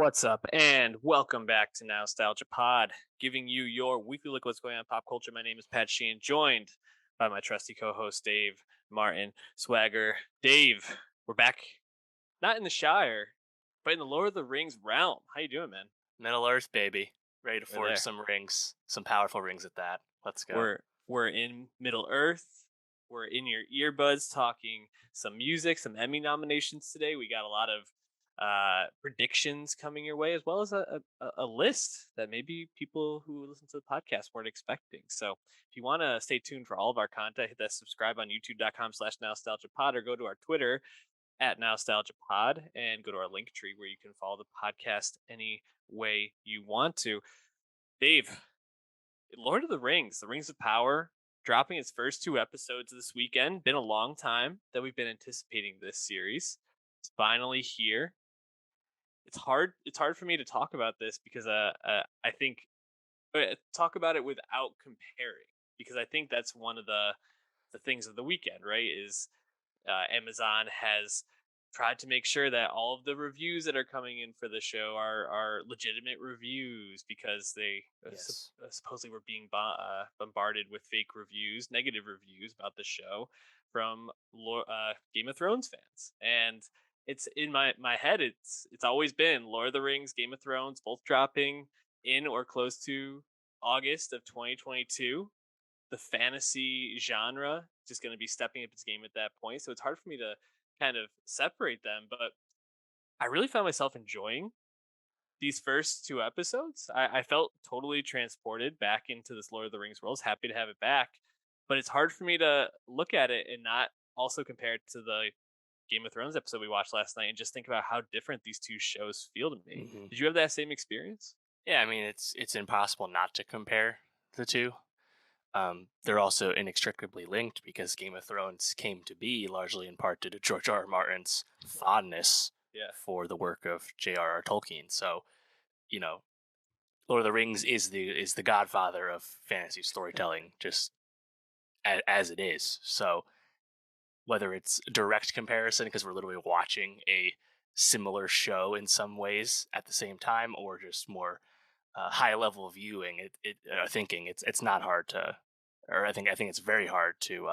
What's up, and welcome back to Nowstalgia Pod, giving you your weekly look at what's going on in pop culture. My name is Pat Sheehan, joined by my trusty co-host Dave Martin Swagger. Dave, we're back, not in the Shire, but in the Lord of the Rings realm. How you doing, man? Middle Earth, baby. Ready to We're forge there. some rings. Some powerful rings at that. Let's go. We're in Middle Earth. We're in your earbuds talking some music, some Emmy nominations today. We got a lot of predictions coming your way, as well as a list that maybe people who listen to the podcast weren't expecting. So if you want to stay tuned for all of our content, hit that subscribe on youtube.com/nostalgiapod or go to our Twitter at nostalgiapod and go to our link tree where you can follow the podcast any way you want to. Dave, Lord of the Rings, The Rings of Power, dropping its first two episodes this weekend. Been a long time that we've been anticipating this series. It's finally here. It's hard for me to talk about this because I think talk about it without comparing, because I think that's one of the things of the weekend, right? Is Amazon has tried to make sure that all of the reviews that are coming in for the show are legitimate reviews, because they Yes. supposedly were being bombarded with fake reviews, negative reviews about the show from Game of Thrones fans. And it's in my head. It's always been Lord of the Rings, Game of Thrones, both dropping in or close to August of 2022. The fantasy genre just going to be stepping up its game at that point. So it's hard for me to kind of separate them, but I really found myself enjoying these first two episodes. I felt totally transported back into this Lord of the Rings world. I was happy to have it back, but it's hard for me to look at it and not also compare it to the Game of Thrones episode we watched last night and just think about how different these two shows feel to me. hmm Did you have that same experience? Yeah, I mean it's impossible not to compare the two. They're also inextricably linked because Game of Thrones came to be largely in part due to George R. R. Martin's fondness Yeah. for the work of J.R.R. Tolkien. So, you know, Lord of the Rings is the godfather of fantasy storytelling, just as it is. So whether it's direct comparison because we're literally watching a similar show in some ways at the same time, or just more high level viewing, thinking, it's not hard to, or I think it's very hard to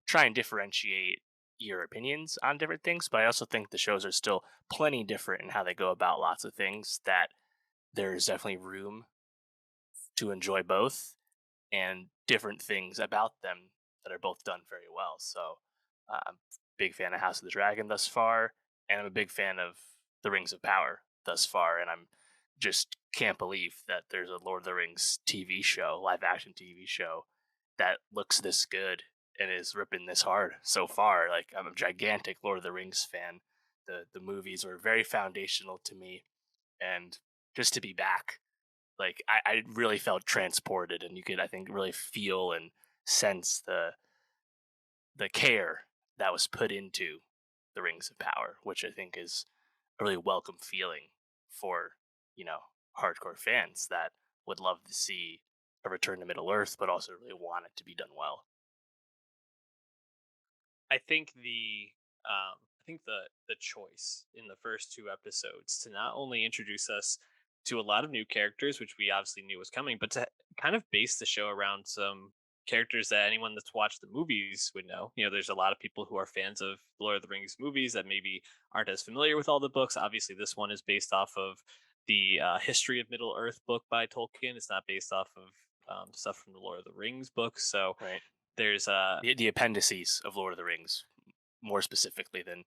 try and differentiate your opinions on different things. But I also think the shows are still plenty different in how they go about lots of things, that there's definitely room to enjoy both, and different things about them that are both done very well. So I'm a big fan of House of the Dragon thus far, and I'm a big fan of The Rings of Power thus far, and I'm just can't believe that there's a Lord of the Rings TV show, live action TV show, that looks this good and is ripping this hard so far. Like, I'm a gigantic Lord of the Rings fan. The movies were very foundational to me, and just to be back, like I really felt transported, and you could, I think, really feel and sense the care that was put into the Rings of Power, which I think is a really welcome feeling for, you know, hardcore fans that would love to see a return to Middle Earth, but also really want it to be done well. I think the choice in the first two episodes to not only introduce us to a lot of new characters, which we obviously knew was coming, but to kind of base the show around some characters that anyone that's watched the movies would know. You know, there's a lot of people who are fans of Lord of the Rings movies that maybe aren't as familiar with all the books. Obviously, this one is based off of the History of Middle Earth book by Tolkien. It's not based off of stuff from the Lord of the Rings books. So Right. there's The appendices of Lord of the Rings, more specifically than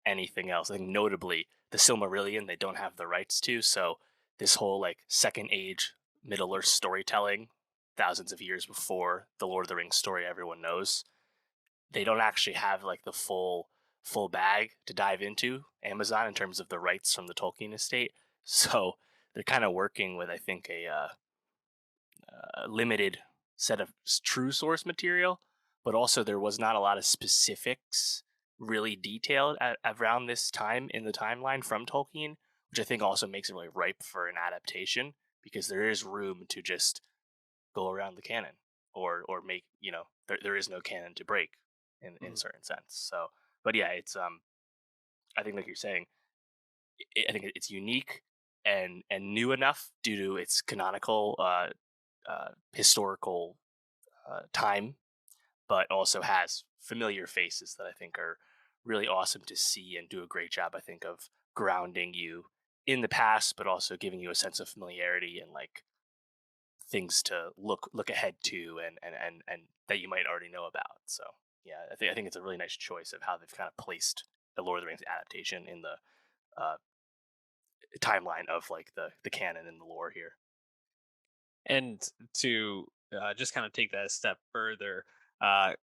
anything else. I think notably the Silmarillion they don't have the rights to, so this whole like Second Age Middle Earth storytelling, thousands of years before the Lord of the Rings story everyone knows, they don't actually have like the full bag to dive into Amazon in terms of the rights from the Tolkien estate. So they're kind of working with, I think, a limited set of true source material, but also there was not a lot of specifics really detailed around this time in the timeline from Tolkien, which I think also makes it really ripe for an adaptation, because there is room to just go around the canon, or make, there is no canon to break in a certain sense. So, but yeah, it's I think, like you're saying, I think it's unique. and new enough due to its canonical historical time, but also has familiar faces that I think are really awesome to see and do a great job, I think, of grounding you in the past, but also giving you a sense of familiarity and like things to look ahead to and that you might already know about. So yeah, I think it's a really nice choice of how they've kind of placed the Lord of the Rings adaptation in the uh, timeline of like the canon and the lore here. And to just kind of take that a step further, uh,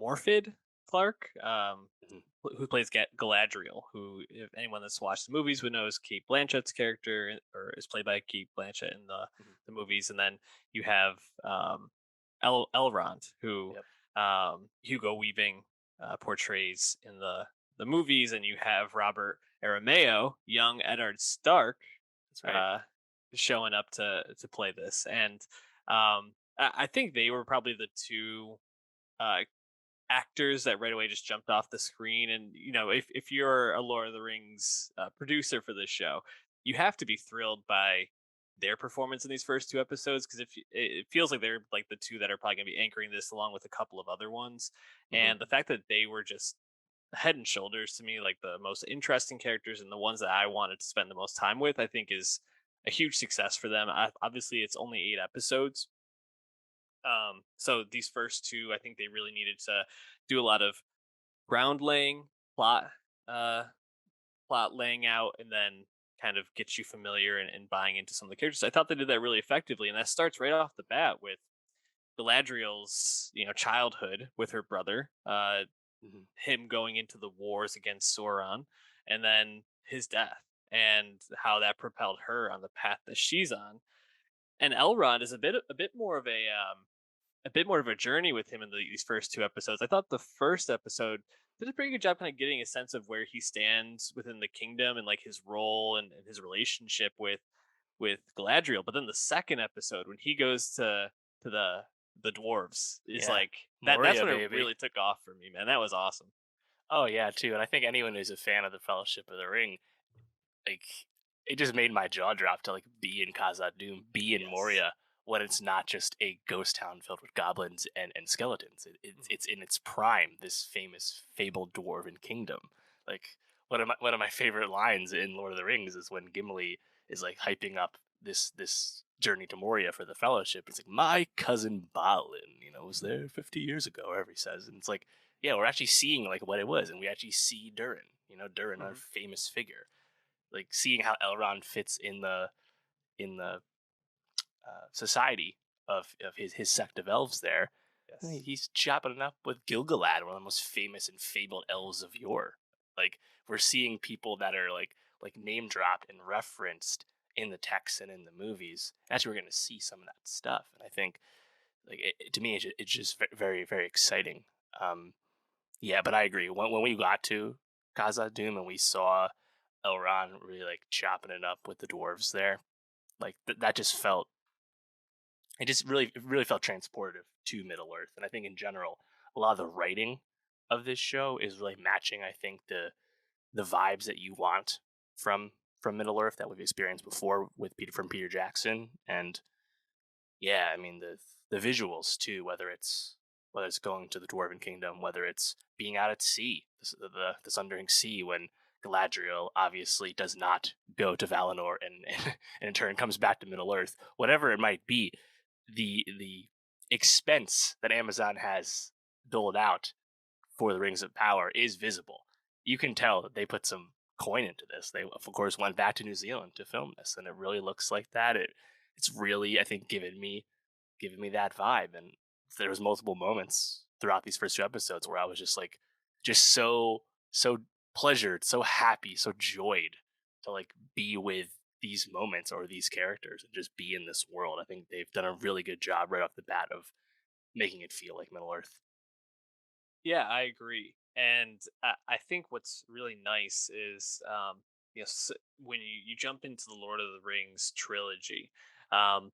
Morfydd Clark, Mhm. who plays Galadriel, who, if anyone that's watched the movies would know, is Kate Blanchett's character, or is played by Kate Blanchett in Mhm. the movies. And then you have Elrond, who Yep, Hugo Weaving portrays in the movies, and you have Robert Arameo, young Eddard Stark, that's right. uh, showing up to play this. And I think they were probably the two uh, actors that right away just jumped off the screen. And if you're a Lord of the Rings producer for this show, you have to be thrilled by their performance in these first two episodes, because it feels like they're like the two that are probably going to be anchoring this along with a couple of other ones. Hmm. And the fact that they were just head and shoulders to me like the most interesting characters and the ones that I wanted to spend the most time with, I think is a huge success for them. Obviously, it's only 8 episodes, so these first two, I think they really needed to do a lot of ground laying, plot, uh, plot laying out, and then kind of get you familiar and buying into some of the characters. I thought they did that really effectively, and that starts right off the bat with Galadriel's, childhood with her brother, Hmm. him going into the wars against Sauron, and then his death, and how that propelled her on the path that she's on. And Elrond is a bit more of a bit more of a journey with him in these first two episodes. I thought the first episode did a pretty good job kind of getting a sense of where he stands within the kingdom and like his role and his relationship with Galadriel. But then the second episode, when he goes to the dwarves, is Yeah, like that's Moria, when it baby. really took off for me, man. That was awesome. Oh yeah, too. And I think anyone who's a fan of the Fellowship of the Ring, like, it just made my jaw drop to like be in Khazad Dûm, be in Yes. Moria when it's not just a ghost town filled with goblins and skeletons. Mhm. It's in its prime, this famous fabled dwarven kingdom. Like one of my favorite lines in Lord of the Rings is when Gimli is like hyping up this journey to Moria for the Fellowship. It's like my cousin Balin, was there 50 years ago, or whatever he says, and it's like, yeah, we're actually seeing like what it was, and we actually see Durin. Durin, our Mhm. famous figure, like seeing how Elrond fits in the society of his sect of elves there. I mean, Yes. he's chopping it up with Gilgalad, one of the most famous and fabled elves of yore. Like, we're seeing people that are like name dropped and referenced in the text and in the movies. Actually, we're going to see some of that stuff, and I think like to me, it's just very very exciting. Um, yeah, but I agree. When we got to Khazad Dûm and we saw Elrond really like chopping it up with the dwarves there, like that just felt, it really felt transportive to Middle Earth. And I think in general, a lot of the writing of this show is really matching, I think, the vibes that you want from from Middle Earth that we've experienced before with Peter Jackson. And yeah, I mean the visuals too, whether it's going to the Dwarven Kingdom, whether it's being out at sea, the Sundering Sea, when Galadriel obviously does not go to Valinor and in turn comes back to Middle Earth, whatever it might be, the expense that Amazon has doled out for the Rings of Power is visible. You can tell that they put some coin into this. They of course went back to New Zealand to film this, and it really looks like that. It's really, I think, giving me that vibe. And there was multiple moments throughout these first two episodes where I was just like, just so pleasured, so happy, so joyed to like be with these moments or these characters and just be in this world. I think they've done a really good job right off the bat of making it feel like Middle Earth. Yeah, I agree. And I think what's really nice is, when you jump into the Lord of the Rings trilogy, um,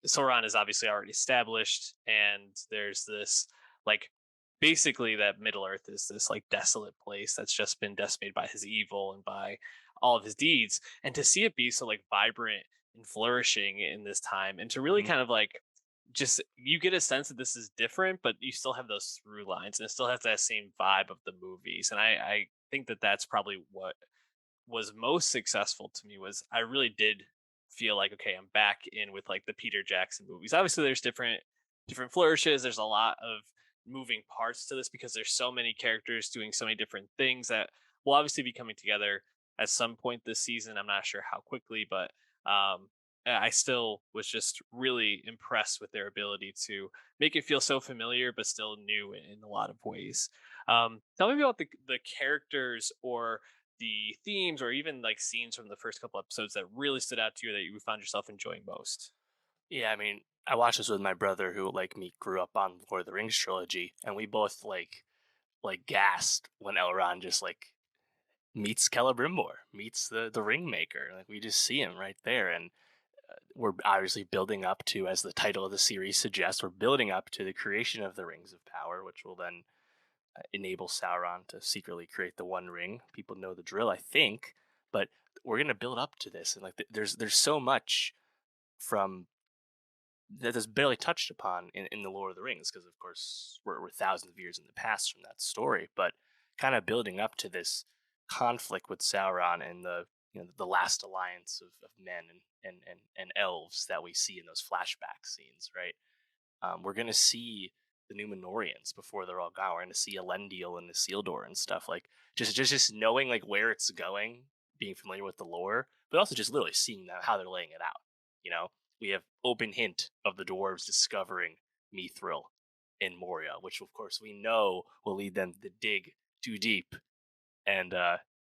Sauron is obviously already established, and there's this like basically that Middle Earth is this like desolate place that's just been decimated by his evil and by all of his deeds, and to see it be so like vibrant and flourishing in this time, and to really Hmm. kind of like just you get a sense that this is different, but you still have those through lines, and it still has that same vibe of the movies. And I think that that's probably what was most successful to me. Was I really did feel like, okay, I'm back in with like the Peter Jackson movies. Obviously there's different flourishes, there's a lot of moving parts to this because there's so many characters doing so many different things that will obviously be coming together at some point this season. I'm not sure how quickly, but I still was just really impressed with their ability to make it feel so familiar but still new in a lot of ways. Tell me about the characters or the themes or even like scenes from the first couple episodes that really stood out to you that you found yourself enjoying most. Yeah, I mean, I watched this with my brother who, like me, grew up on the Lord of the Rings trilogy, and we both like gasped when Elrond just like meets Celebrimbor, meets the Ringmaker. Like we just see him right there, and we're obviously building up to, as the title of the series suggests, we're building up to the creation of the Rings of Power, which will then enable Sauron to secretly create the One Ring. People know the drill, I think, but we're gonna build up to this, and like there's so much from that is barely touched upon in the Lord of the Rings, because of course we're thousands of years in the past from that story, but kind of building up to this conflict with Sauron and the last alliance of men and elves that we see in those flashback scenes, right? We're gonna see the Numenorians before they're all gone. We're gonna see Elendil and the Isildur and stuff. Like just knowing like where it's going, being familiar with the lore, but also just literally seeing that how they're laying it out. You know, we have open hint of the dwarves discovering Mithril in Moria, which of course we know will lead them to dig too deep and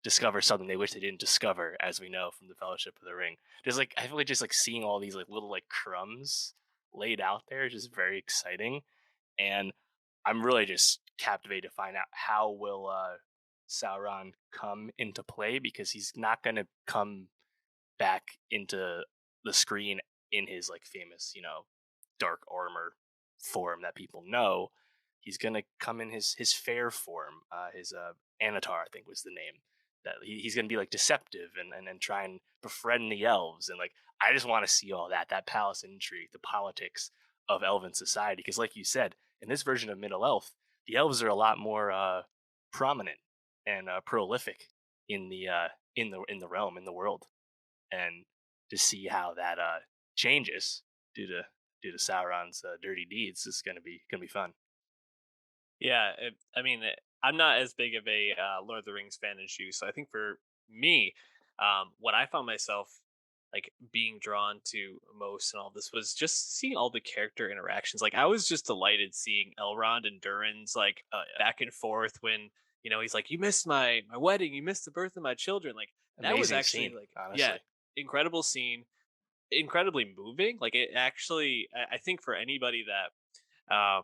discover something they wish they didn't discover, as we know from the Fellowship of the Ring. Just like I feel like just like seeing all these like little like crumbs laid out there is just very exciting, and I'm really just captivated to find out how will Sauron come into play, because he's not going to come back into the screen in his like famous, dark armor form that people know. He's gonna come in his fair form, his Anatar, I think was the name. That he's gonna be like deceptive and try and befriend the elves, and like I just want to see all that palace intrigue, the politics of elven society, because like you said, in this version of Middle Elf, the elves are a lot more prominent and prolific in the realm, in the world, and to see how that changes due to Sauron's dirty deeds is gonna be fun. Yeah, I mean, I'm not as big of a Lord of the Rings fan as you, so I think for me, what I found myself like being drawn to most and all this was just seeing all the character interactions. Like I was just delighted seeing Elrond and Durin's like Oh yeah, back and forth when he's like, "You missed my wedding, you missed the birth of my children." Like that was amazing actually scene, like yeah, honestly. incredible scene, incredibly moving. Like it actually, I think for anybody that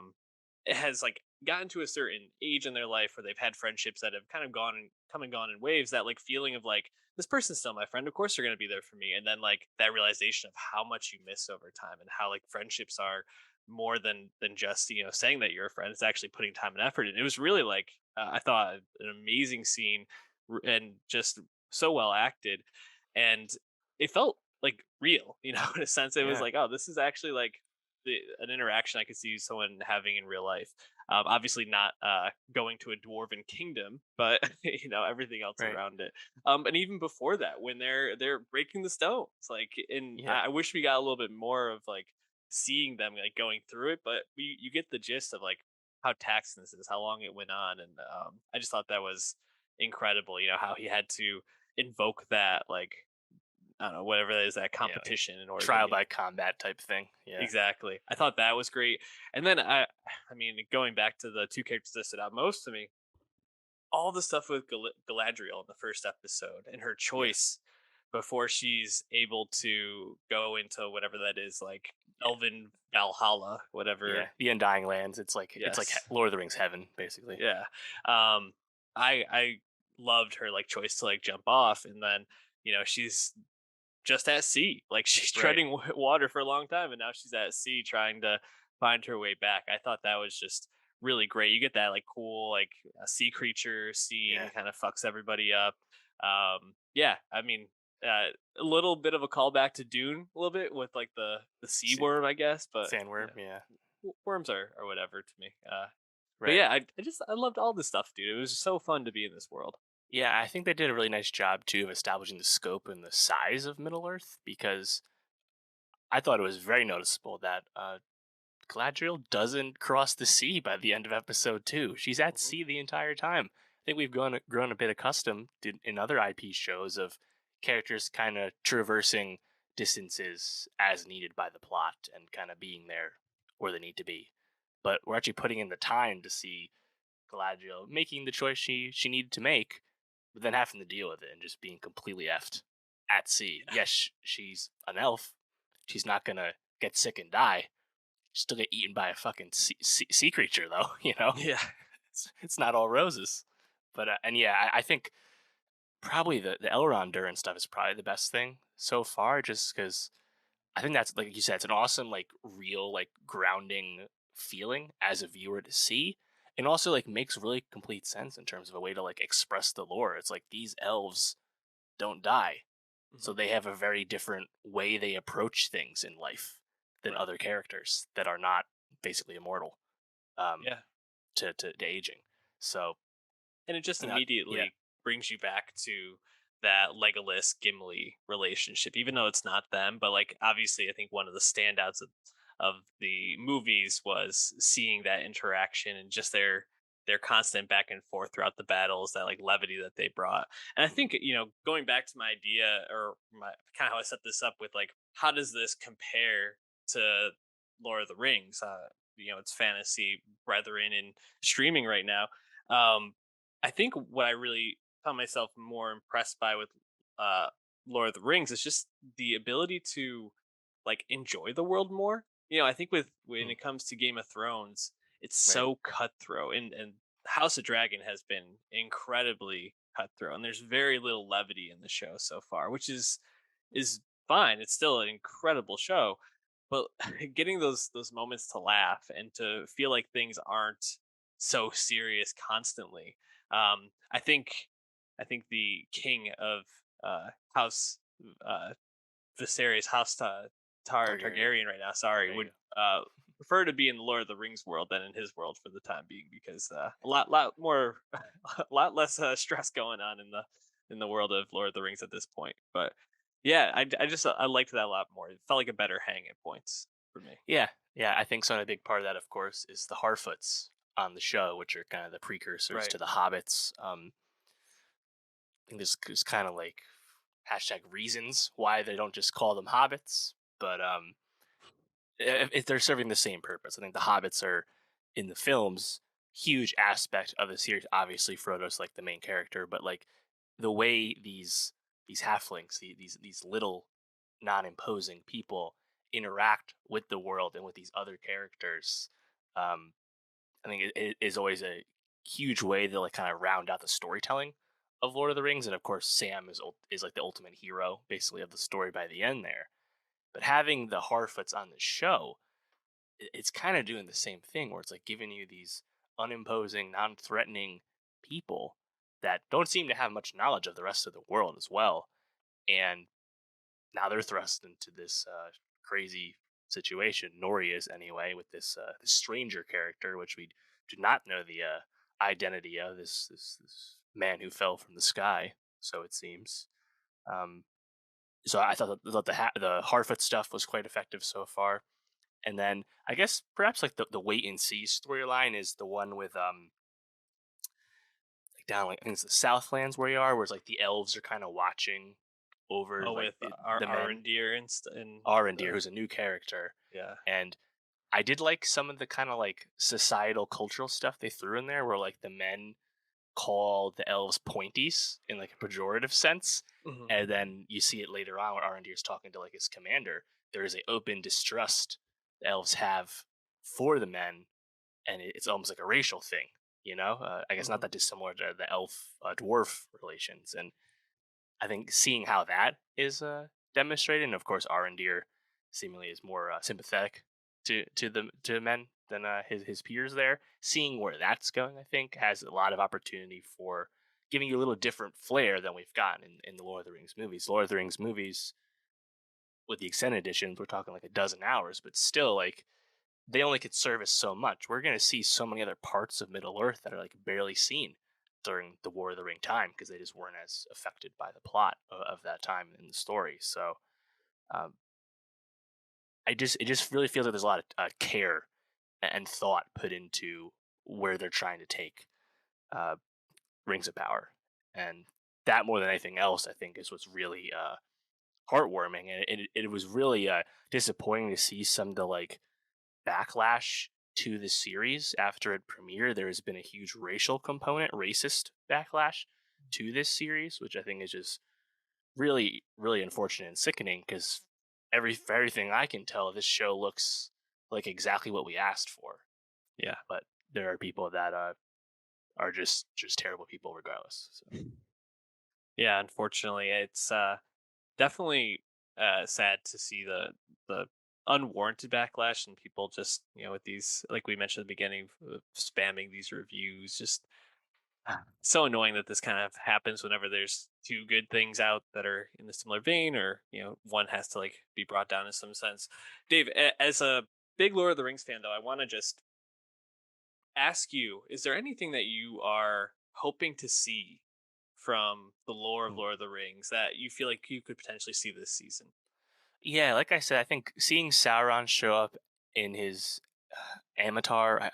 has like gotten to a certain age in their life where they've had friendships that have kind of gone and come and gone in waves, that like feeling of like this person's still my friend, of course they're going to be there for me, and then like that realization of how much you miss over time and how like friendships are more than just saying that you're a friend. It's actually putting time and effort, and it was really like I thought an amazing scene, and just so well acted, and it felt like real, in a sense. It was Yeah, like, oh, this is actually like an interaction I could see someone having in real life. Obviously, not going to a dwarven kingdom, but everything else right. around it. And even before that, when they're breaking the stones, like, and Yeah, I wish we got a little bit more of like seeing them like going through it, but you get the gist of like how taxing this is, how long it went on, and I just thought that was incredible. How he had to invoke that like I don't know, whatever that is, that yeah, like competition in order to, trial by combat type thing. Yeah, exactly. I thought that was great. And then I mean, going back to the two characters that stood out most to me, all the stuff with Galadriel in the first episode and her yeah, choice before she's able to go into whatever that is, like yeah, Elven Valhalla, yeah. whatever. The Undying Lands. It's like Yes. Lord of the Rings heaven, basically. Yeah. Um, I loved her like choice to like jump off, and then she's just at sea. Like she's Right. treading water for a long time, and now she's at sea trying to find her way back. I thought that was just really great. You get that like cool like a sea creature scene, Yeah. kind of fucks everybody up. yeah, I mean, a little bit of a callback to Dune, a little bit with like the sea See, worm, I guess, but sandworm, yeah, worms are whatever to me. But right. yeah, I loved all this stuff, dude. It was so fun to be in this world. Yeah, I think they did a really nice job too of establishing the scope and the size of Middle Earth because I thought it was very noticeable that Galadriel doesn't cross the sea by the end of episode 2. She's at Hmm. sea the entire time. I think we've grown a bit accustomed in other IP shows of characters kind of traversing distances as needed by the plot and kind of being there where they need to be. But we're actually putting in the time to see Galadriel making the choice she needed to make, but then having to deal with it and just being completely effed at sea. Yeah, Yes, she's an elf. She's not gonna get sick and die, still get eaten by a fucking sea creature though. yeah, It's not all roses. But and yeah, I think probably the Elrond and stuff is probably the best thing so far, just because I think that's like you said, it's an awesome like real like grounding feeling as a viewer to see. And also like makes really complete sense in terms of a way to like express the lore. It's like these elves don't die. So hmm, they have a very different way they approach things in life than right, other characters that are not basically immortal um, yeah. to aging. So, And it just yeah, immediately brings you back to that Legolas Gimli relationship, even though it's not them. But like, obviously, I think one of the standouts of the movies was seeing that interaction and just their constant back and forth throughout the battles, that like levity that they brought. And I think, going back to my idea, or my kind of how I set this up with like, how does this compare to Lord of the Rings? It's fantasy brethren and streaming right now. um I think what I really found myself more impressed by with uh Lord of the Rings is just the ability to like enjoy the world more. I think with when mm, it comes to Game of Thrones, it's right, so cutthroat, and House of Dragon has been incredibly cutthroat, and there's very little levity in the show so far, which is fine. It's still an incredible show, but getting those moments to laugh and to feel like things aren't so serious constantly. I think the king of House uh, Viserys, Targaryen. Targaryen right now, sorry, There you would go. prefer to be in the Lord of the Rings world than in his world for the time being, because a lot more, a lot less stress going on in the world of Lord of the Rings at this point. But yeah, I just I liked that a lot more. It felt like a better hang at points for me. Yeah, yeah. I think so. A big part of that, of course, is the Harfoots on the show, which are kind of the precursors Right. to the Hobbits. I think there's kind of like hashtag reasons why they don't just call them hobbits, but if they're serving the same purpose. I think the hobbits are in the films huge aspect of the series. Obviously, Frodo's like the main character, but like the way these halflings, these little non-imposing people interact with the world and with these other characters, um, I think it is always a huge way to like kind of round out the storytelling of Lord of the Rings. And of course, Sam is like the ultimate hero, basically, of the story by the end there. But having the Harfoots on the show, it's kind of doing the same thing, where it's like giving you these unimposing, non-threatening people that don't seem to have much knowledge of the rest of the world as well, and now they're thrust into this crazy situation. Nori is anyway, with this stranger character, which we do not know the identity of this man who fell from the sky. So it seems. Um, so I thought the Harfoot stuff was quite effective so far. And then I guess perhaps like the wait and see storyline is the one with like down like I think it's the Southlands where you are, where it's like the elves are kind of watching over Oh, like with the men. Arendir and Arendir, the who's a new character, yeah. and I did like some of the kind of like societal cultural stuff they threw in there, where like the men call the elves pointies in like a pejorative sense, Mhm. and then you see it later on where Arendir's talking to like his commander. There is a open distrust the elves have for the men, and it's almost like a racial thing. I guess not Mhm. that dissimilar to the elf dwarf relations, and I think seeing how that is demonstrated, and of course Arendir seemingly is more sympathetic to men than his peers there. Seeing where that's going, I think, has a lot of opportunity for giving you a little different flair than we've gotten in the Lord of the Rings movies. Lord of the Rings movies, with the extended editions, we're talking like a dozen hours, but still, like, they only could service so much. We're going to see so many other parts of Middle Earth that are like barely seen during the War of the Ring time because they just weren't as affected by the plot of that time in the story. So um, it just really feels like there's a lot of care and thought put into where they're trying to take uh, Rings of Power, and that more than anything else, I think, is what's really heartwarming, and it was really disappointing to see some of the like backlash to the series after it premiered. There has been a huge racial component, racist backlash to this series, which I think is just really, really unfortunate and sickening because for everything I can tell, this show looks like exactly what we asked for. Yeah. But there are people that are just terrible people regardless. So. Yeah, unfortunately, it's definitely sad to see the unwarranted backlash and people just with these, like we mentioned at the beginning, spamming these reviews. Just so annoying that this kind of happens whenever there's two good things out that are in the similar vein, or one has to like be brought down in some sense. Dave, as a big Lord of the Rings fan, though, I want to just ask you: is there anything that you are hoping to see from the lore of Hmm. Lord of the Rings that you feel like you could potentially see this season? Yeah, like I said, I think seeing Sauron show up in his Amatar,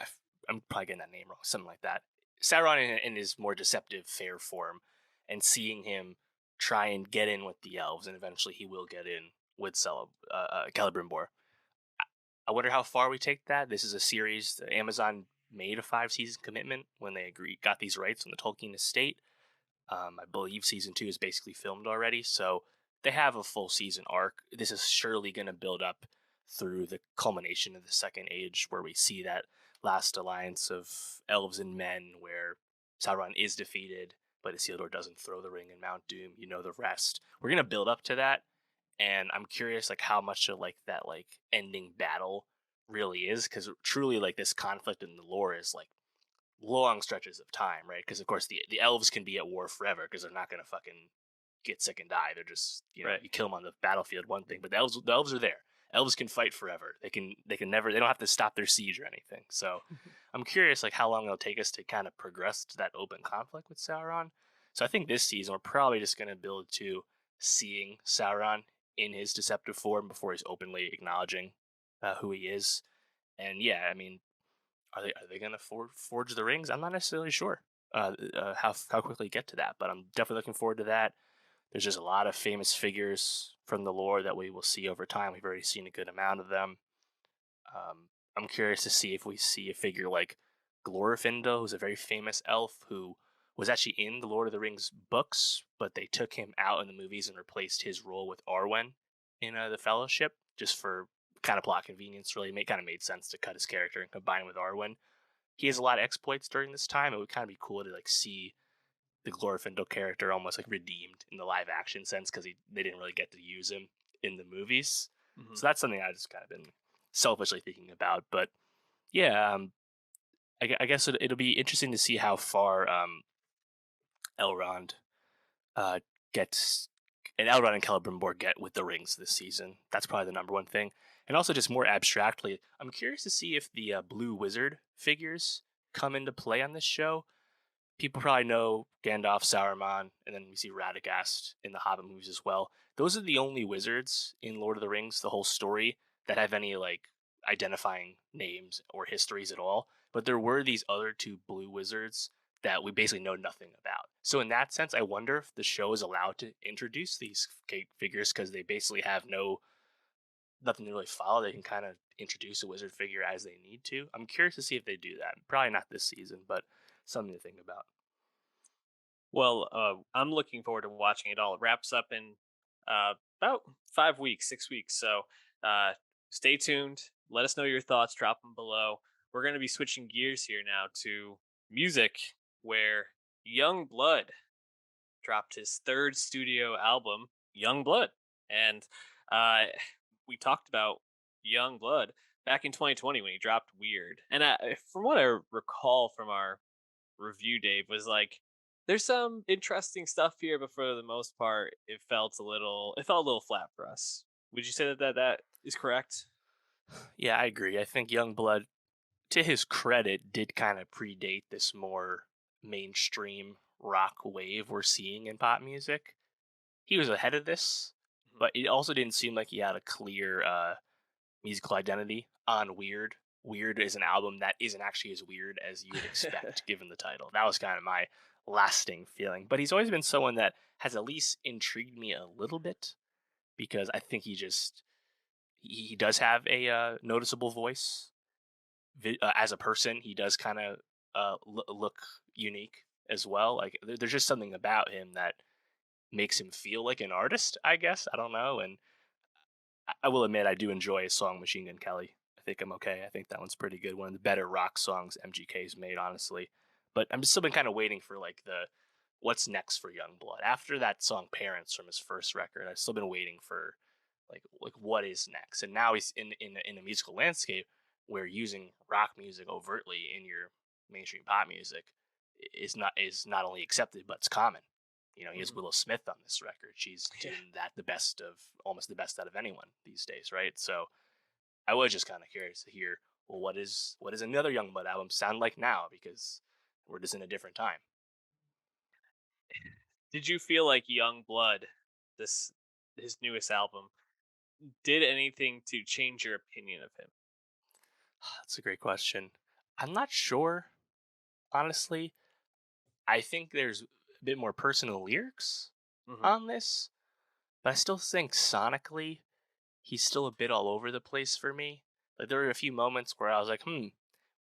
I'm probably getting that name wrong, something like that. Sauron in his more deceptive, fair form, and seeing him try and get in with the elves, and eventually he will get in with Celebrimbor. I wonder how far we take that. This is a series that Amazon made a 5 season commitment when they got these rights from the Tolkien estate. I believe season 2 is basically filmed already, so they have a full season arc. This is surely going to build up through the culmination of the Second Age, where we see that last alliance of elves and men, where Sauron is defeated, but Isildur doesn't throw the ring in Mount Doom. You know the rest. We're going to build up to that, and I'm curious, like, how much of like that like ending battle really is, because truly, like, this conflict in the lore is like long stretches of time, right? Because of course the elves can be at war forever because they're not gonna fucking get sick and die. They're just, Right. you kill them on the battlefield, one thing, but the elves are there. Elves can fight forever. They can never, they don't have to stop their siege or anything. So I'm curious like how long it'll take us to kind of progress to that open conflict with Sauron. So I think this season we're probably just gonna build to seeing Sauron in his deceptive form before he's openly acknowledging who he is. And yeah, I mean, are they going to forge the rings? I'm not necessarily sure how quickly get to that, but I'm definitely looking forward to that. There's just a lot of famous figures from the lore that we will see over time. We've already seen a good amount of them. I'm curious to see if we see a figure like Glorfindel, who's a very famous elf who was actually in the Lord of the Rings books, but they took him out in the movies and replaced his role with Arwen in the Fellowship, just for kind of plot convenience. Really, kind of made sense to cut his character and combine him with Arwen. He has a lot of exploits during this time. It would kind of be cool to like see the Glorfindel character almost like redeemed in the live action sense because they didn't really get to use him in the movies. Hmm. So that's something I just kind of been selfishly thinking about. But yeah, I guess it'll be interesting to see how far Elrond uh, gets and Elrond and Celebrimbor get with the rings this season. That's probably the number one thing. And also, just more abstractly, I'm curious to see if the Blue Wizard figures come into play on this show. People probably know Gandalf, Saruman, and then we see Radagast in the Hobbit movies as well. Those are the only wizards in Lord of the Rings, the whole story, that have any like identifying names or histories at all. But there were these other two blue wizards that we basically know nothing about. So in that sense, I wonder if the show is allowed to introduce these figures because they basically have nothing to really follow. They can kind of introduce a wizard figure as they need to. I'm curious to see if they do that. Probably not this season, but something to think about. Well, I'm looking forward to watching it all. It wraps up in about 5 weeks, 6 weeks. So uh, stay tuned. Let us know your thoughts. Drop them below. We're going to be switching gears here now to music, where Young Blood dropped his third studio album, Young Blood. And uh, we talked about Young Blood back in 2020 when he dropped Weird. And from what I recall from our review, Dave, was like There's some interesting stuff here, but for the most part, it felt a little flat for us. Would you say that is correct? Yeah, I agree. I think Youngblood, to his credit, did kind of predate this more mainstream rock wave we're seeing in pop music. He was ahead of this, Mhm. but it also didn't seem like he had a clear musical identity on Weird. Weird is an album that isn't actually as weird as you would expect given the title. That was kind of my lasting feeling. But he's always been someone that has at least intrigued me a little bit because I think he does have a noticeable voice. As a person, he does kind of look unique as well. Like there's just something about him that makes him feel like an artist, I guess. I don't know. And I will admit I do enjoy a song Machine Gun Kelly. I think I'm okay. I think that one's pretty good. One of the better rock songs MGK's made, honestly. But I'm still been kind of waiting for like the what's next for Youngblood. After that song Parents from his first record, I've still been waiting for like what is next. And now he's in a musical landscape where using rock music overtly in your mainstream pop music is not only accepted but it's common. You know, he has Mhm. Willow Smith on this record. She's Yeah. doing that the best of almost the best out of anyone these days, right? So I was just kind of curious to hear, well, what is another Youngblood album sound like now? Because we're just in a different time. Did you feel like Young Blood, this his newest album, did anything to change your opinion of him? That's a great question. I'm not sure, honestly. I think there's a bit more personal lyrics Mhm. on this, but I still think sonically he's still a bit all over the place for me. Like there were a few moments where I was like,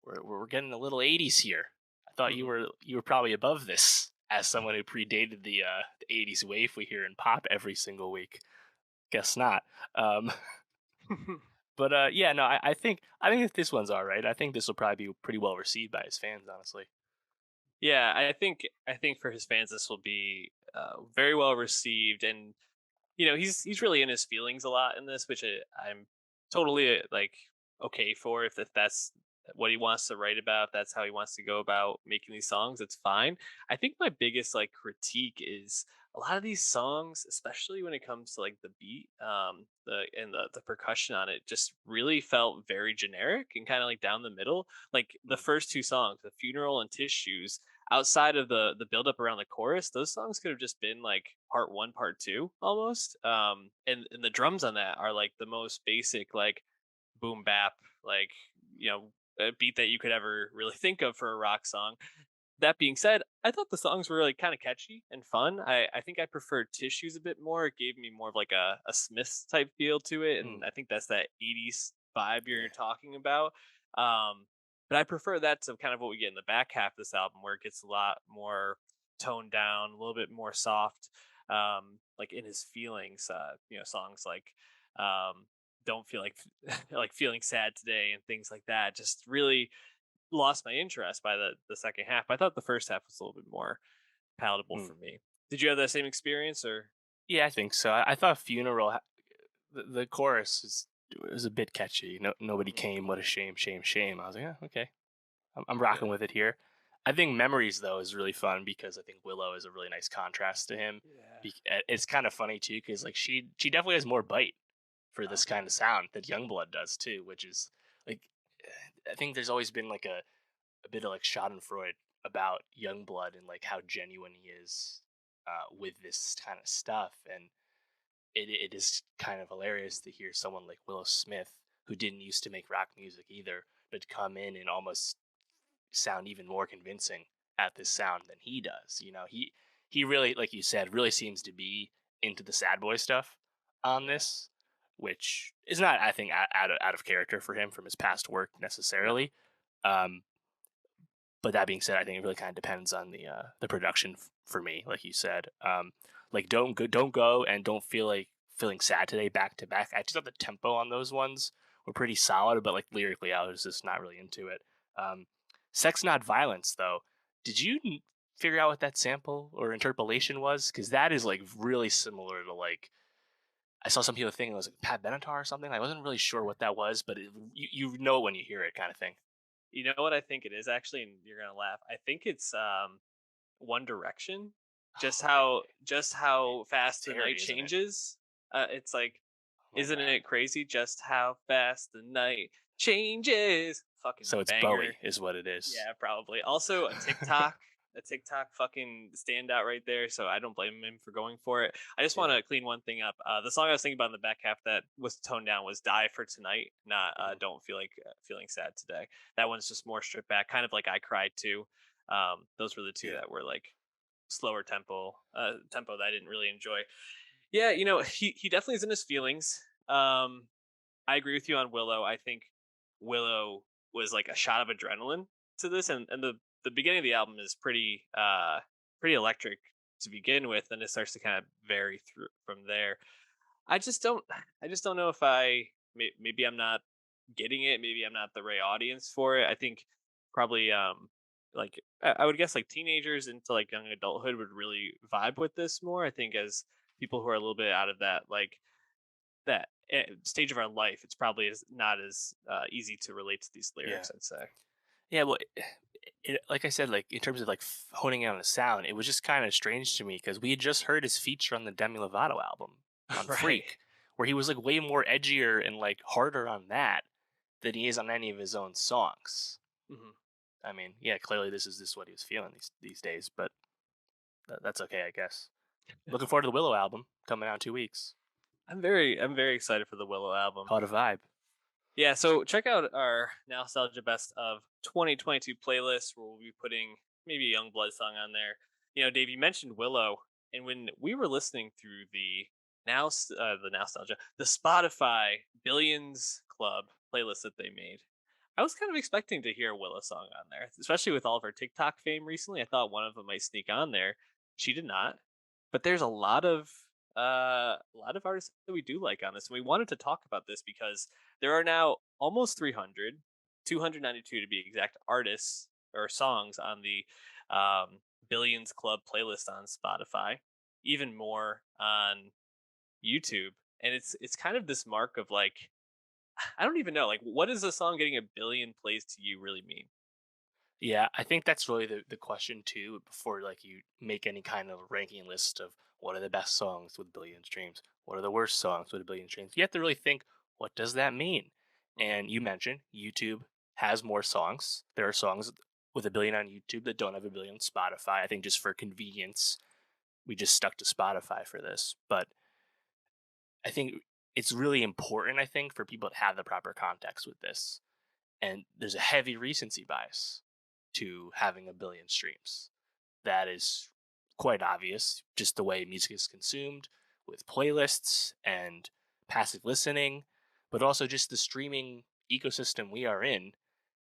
we're getting a little '80s here. I thought you Mhm. were probably above this as someone who predated the '80s wave we hear in pop every single week. Guess not. Um, but yeah, no, I think that this one's all right. I think this will probably be pretty well received by his fans, honestly. Yeah, I think for his fans this will be very well received, and he's really in his feelings a lot in this, which I'm totally like okay for if that's what he wants to write about. If that's how he wants to go about making these songs. It's fine. I think my biggest like critique is a lot of these songs, especially when it comes to like the beat, the percussion on it, just really felt very generic and kind of like down the middle. Like the Mm, first two songs, "The Funeral" and "Tissues," outside of the build up around the chorus, those songs could have just been like part one, part two almost. And the drums on that are like the most basic, like boom bap, like a beat that you could ever really think of for a rock song. That being said, I thought the songs were like kind of catchy and fun. I think I preferred Tissues a bit more. It gave me more of like a Smiths type feel to it, mm, and I think that's that '80s vibe yeah. you're talking about. Um, but I prefer that to kind of what we get in the back half of this album, where it gets a lot more toned down, a little bit more soft, like in his feelings. Songs like "Don't Feel Like" like "Feeling Sad Today" and things like that. Just really lost my interest by the second half. I thought the first half was a little bit more palatable Mm. for me. Did you have that same experience or? Yeah, I think so. I thought Funeral, the chorus was a bit catchy. No, nobody Mhm. came. What a shame, shame, shame. I was like, okay, I'm Yeah. rocking with it here. I think Memories though is really fun because I think Willow is a really nice contrast to him. Yeah. It's kind of funny too because like she definitely has more bite for Oh this yeah. kind of sound that Youngblood does too, which is like I think there's always been like a bit of like Schadenfreude about Youngblood and like how genuine he is with this kind of stuff, and it is kind of hilarious to hear someone like Willow Smith, who didn't used to make rock music either, but come in and almost sound even more convincing at this sound than he does. You know, he really, like you said, really seems to be into the sad boy stuff on Yeah. this, which is not, I think, out of character for him from his past work No. necessarily. Um, but that being said, I think it really kind of depends on the production for me, like you said. Like don't go, and don't feel like feeling sad today back to back. I just thought the tempo on those ones were pretty solid, but like lyrically, I was just not really into it. Um, Sex Not Violence, though. Did you figure out what that sample or interpolation was? Because that is like really similar to like I saw some people thinking it was like Pat Benatar or something. I wasn't really sure what that was, but you know it when you hear it, kind of thing. You know what I think it is actually, and you're gonna laugh. I think it's One Direction, Oh man, just how fast it's the night Harry, isn't it? changes. It's like, Oh isn't man. it crazy just how fast the night changes? Fucking So it's banger. Bowie, is what it is. Yeah, probably. Also, a TikTok fucking standout right there. So I don't blame him for going for it. I just want Yeah. to clean one thing up. The song I was thinking about in the back half that was toned down was "Die for Tonight," not Mhm. "Don't Feel Like Feeling Sad Today." That one's just more stripped back, kind of like "I Cried Too." Those were the two Yeah. that were like slower tempo that I didn't really enjoy. Yeah, you know, he definitely is in his feelings. I agree with you on Willow. I think Willow was like a shot of adrenaline to this, and the beginning of the album is pretty electric to begin with, and it starts to kind of vary through from there. I just don't know if maybe I'm not getting it. Maybe I'm not the right audience for it. I think probably like I would guess like teenagers into like young adulthood would really vibe with this more. I think as people who are a little bit out of that stage of our life, it's probably not as easy to relate to these Yeah. lyrics. I'd say. Yeah, well, like I said, like in terms of like honing in on the sound, it was just kind of strange to me because we had just heard his feature on the Demi Lovato album on Right. Freak, where he was like way more edgier and like harder on that than he is on any of his own songs. Hmm. I mean, yeah, clearly this is what he was feeling these days, but that's okay, I guess. Looking forward to the Willow album coming out in 2 weeks. I'm very excited for the Willow album. Called a vibe. Yeah, so check out our Nostalgia Best of 2022 playlist where we'll be putting maybe a Youngblood song on there. You know, Dave, you mentioned Willow, and when we were listening through the Nostalgia, the Spotify Billions Club playlist that they made, I was kind of expecting to hear a Willow song on there, especially with all of her TikTok fame recently. I thought one of them might sneak on there. She did not, but there's a lot of artists that we do like on this, and we wanted to talk about this because there are now almost 300, 292 to be exact, artists or songs on the Billions Club playlist on Spotify, even more on YouTube. And it's kind of this mark of like, I don't even know, like, what does a song getting a billion plays to you really mean? Yeah, I think that's really the question too. Before like you make any kind of ranking list of what are the best songs with a billion streams, what are the worst songs with a billion streams, you have to really think what does that mean. Hmm. And you mentioned YouTube has more songs. There are songs with a billion on YouTube that don't have a billion on Spotify. I think just for convenience, we just stuck to Spotify for this. But I think it's really important. I think for people to have the proper context with this, and there's a heavy recency bias to having a billion streams. That is quite obvious, just the way music is consumed with playlists and passive listening, but also just the streaming ecosystem we are in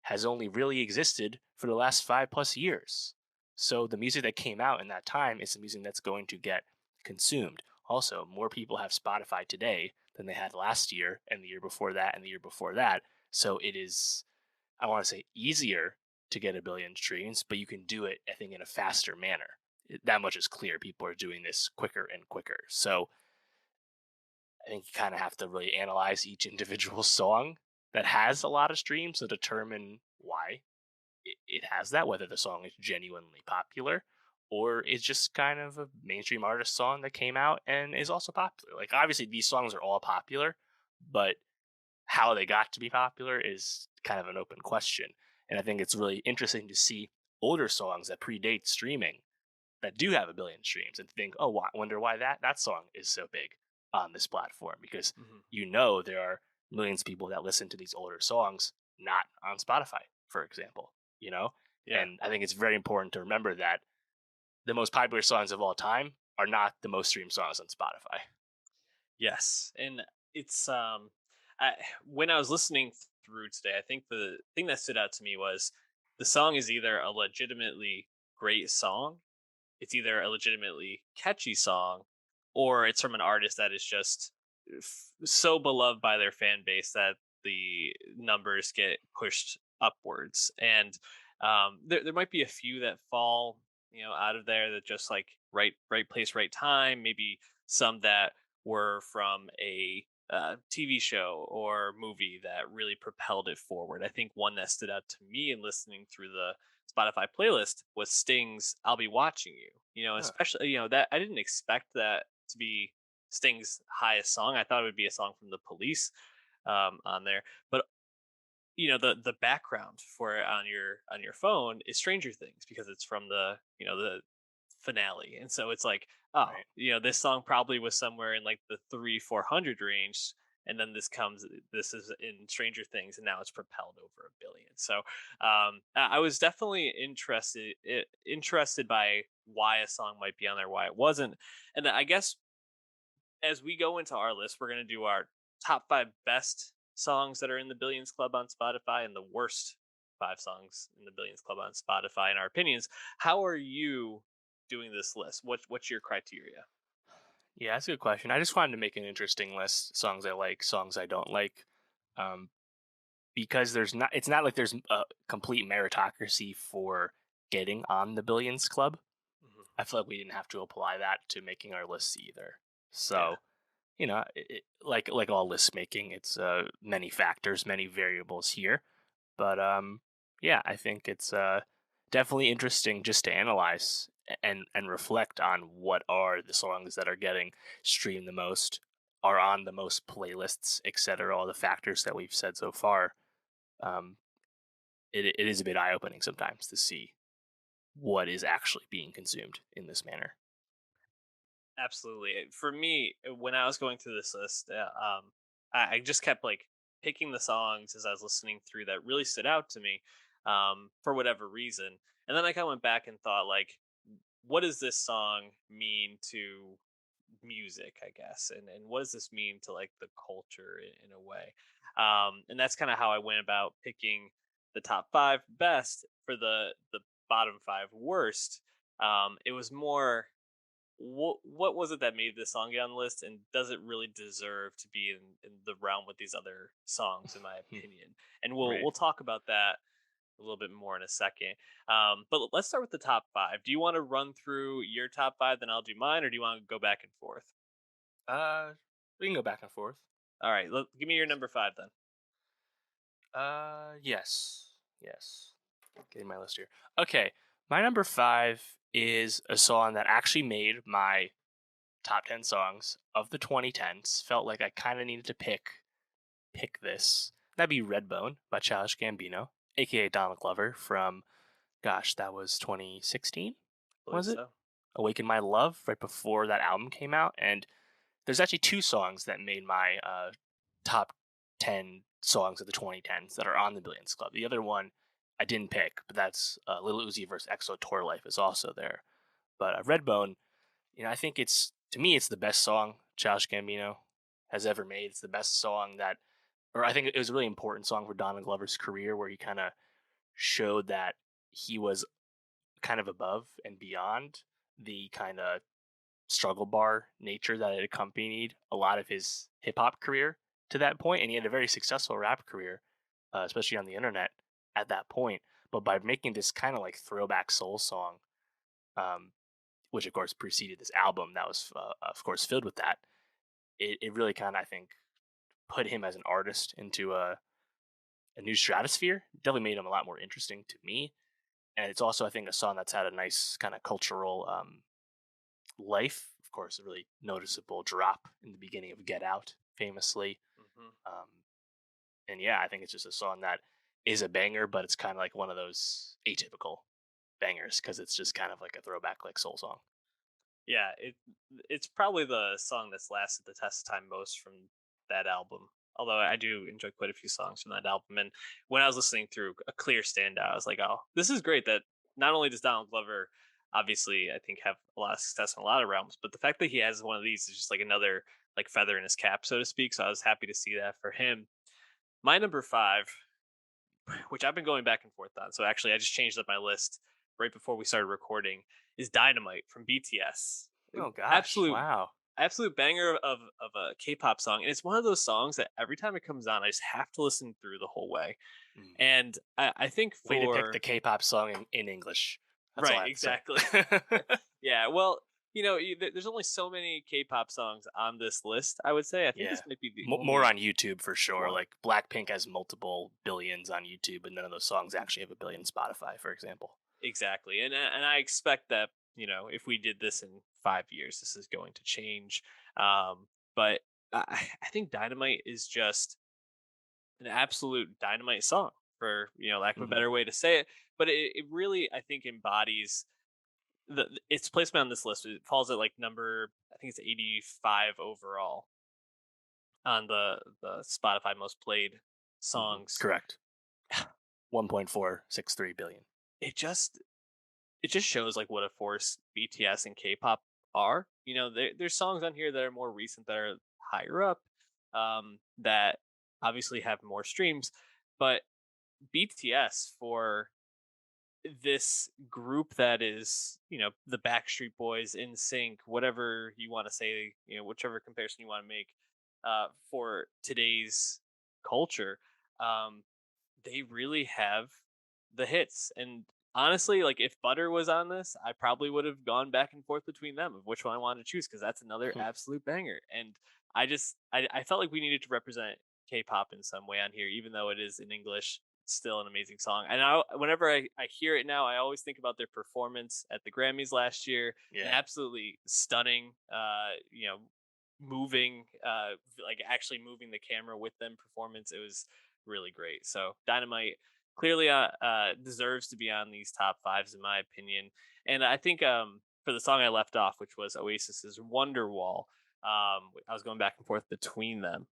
has only really existed for the last 5 plus years. So the music that came out in that time is the music that's going to get consumed. Also, more people have Spotify today than they had last year and the year before that and the year before that. So it is, I want to say, easier to get a billion streams, but you can do it, I think, in a faster manner. That much is clear. People are doing this quicker and quicker. So I think you kind of have to really analyze each individual song that has a lot of streams to determine why it has that, whether the song is genuinely popular or it's just kind of a mainstream artist song that came out and is also popular. Like, obviously, these songs are all popular, but how they got to be popular is kind of an open question. And I think it's really interesting to see older songs that predate streaming that do have a billion streams and think, oh, wonder why that song is so big on this platform, because Hmm. there are millions of people that listen to these older songs not on Spotify, for example. You know, Yeah. and I think it's very important to remember that the most popular songs of all time are not the most streamed songs on Spotify. Yes, and it's I, when I was listening through today, I think the thing that stood out to me was the song is either a legitimately great song, it's either a legitimately catchy song, or it's from an artist that is just so beloved by their fan base that the numbers get pushed upwards. And there might be a few that fall, you know, out of there that just like right place, right time. Maybe some that were from a TV show or movie that really propelled it forward. I think one that stood out to me in listening through the Spotify playlist was Sting's "I'll Be Watching You." Huh, Especially that I didn't expect that to be Sting's highest song. I thought it would be a song from the Police on there, but the background for it on your phone is Stranger Things because it's from the finale, and so it's like, oh, right. this song probably was somewhere in like the 300-400 range, and then this is in Stranger Things, and now it's propelled over 1 billion. So I was definitely interested by why a song might be on there, why it wasn't. And I guess as we go into our list, we're going to do our top 5 best songs that are in the Billions Club on Spotify and the worst 5 songs in the Billions Club on Spotify, in our opinions. How are you doing this list? What's your criteria? Yeah, that's a good question. I just wanted to make an interesting list: songs I like, songs I don't like, um, because there's not. It's not like there's a complete meritocracy for getting on the Billions Club. Mhm. I feel like we didn't have to apply that to making our lists either. Yeah, So like all list making, it's many factors, many variables here. But yeah, I think it's definitely interesting just to analyze and reflect on what are the songs that are getting streamed the most, are on the most playlists, etc. All the factors that we've said so far. Um, it is a bit eye opening sometimes to see what is actually being consumed in this manner. absolutely. For me, when I was going through this list, I just kept like picking the songs as I was listening through that really stood out to me for whatever reason. And then I kind of went back and thought, like, what does this song mean to music, I guess, and what does this mean to like the culture in a way? And that's kind of how I went about picking the top 5 best for the bottom 5 worst. It was more, what was it that made this song get on the list, and does it really deserve to be in the realm with these other songs, in my opinion? And we'll Right. talk about that a little bit more in a second. But let's start with the top 5. Do you want to run through your top 5, then I'll do mine, or do you want to go back and forth? Uh, we can go back and forth. All right, give me your number 5 then. Yes, yes. Getting my list here. Okay, my number 5 is a song that actually made my top 10 songs of the 2010s. Felt like I kind of needed to pick this. That'd be Redbone by Childish Gambino, aka Donald Glover from, gosh, that was 2016, I believe was it? so. Awaken My Love, right before that album came out. And there's actually two songs that made my top 10 songs of the 2010s that are on the Billions Club. The other one I didn't pick, but that's Lil Uzi vs. EXO Tour Life is also there. But Redbone, I think to me, it's the best song Childish Gambino has ever made. It's the best song or I think it was a really important song for Donald Glover's career where he kind of showed that he was kind of above and beyond the kind of struggle bar nature that had accompanied a lot of his hip hop career to that point, and he had a very successful rap career, especially on the internet at that point. But by making this kind of like throwback soul song, um, which of course preceded this album that was of course filled with that, it really kind of I think put him as an artist into a new stratosphere. Definitely made him a lot more interesting to me, and it's also I think a song that's had a nice kind of cultural life. Of course, a really noticeable drop in the beginning of Get Out, famously. Hmm. Um, and yeah, I think it's just a song that is a banger, but it's kind of like one of those atypical bangers because it's just kind of like a throwback, like soul song. Yeah, it's probably the song that's lasted the test of time most from that album. Although I do enjoy quite a few songs from that album, and when I was listening through, a clear standout, I was like, "Oh, this is great!" That not only does Donald Glover, obviously, I think have a lot of success in a lot of realms, but the fact that he has one of these is just like another like feather in his cap, so to speak. So I was happy to see that for him. My number 5, which I've been going back and forth on. So actually, I just changed up my list right before we started recording. Is Dynamite from BTS? Oh gosh, Absolute, wow. absolute banger of a K-pop song, and it's one of those songs that every time it comes on, I just have to listen through the whole way. Mm. And I think Way to pick the for K-pop song in English. That's all right, I have to exactly. say. Yeah, well, there's only so many K-pop songs on this list. I would say I think Yeah. this might be the More only on YouTube for sure. one. Like Blackpink has multiple billions on YouTube, but none of those songs actually have a billion Spotify, for example. Exactly, and I expect that, if we did this in 5 years, this is going to change. But I think Dynamite is just an absolute dynamite song, for lack of a Hmm. better way to say it. But it really, I think, embodies its placement on this list. It falls at like number, I think it's 85 overall on the Spotify most played Hmm. songs. Correct. 1.463 billion. It just it just shows like what a force BTS and K-pop are. There's songs on here that are more recent that are higher up, that obviously have more streams, but BTS, for this group that is, the Backstreet Boys, in sync, whatever you want to say, whichever comparison you want to make, for today's culture, um, they really have the hits. And honestly, like, if Butter was on this, I probably would have gone back and forth between them of which one I wanted to choose, because that's another absolute banger. And I felt like we needed to represent K-pop in some way on here, even though it is in English. It's still an amazing song. And whenever I hear it now, I always think about their performance at the Grammys last year. An Yeah. absolutely stunning, moving, like actually moving the camera with them performance. It was really great. So Dynamite clearly deserves to be on these top fives, in my opinion. And I think, for the song I left off, which was Oasis's Wonderwall, I was going back and forth between them.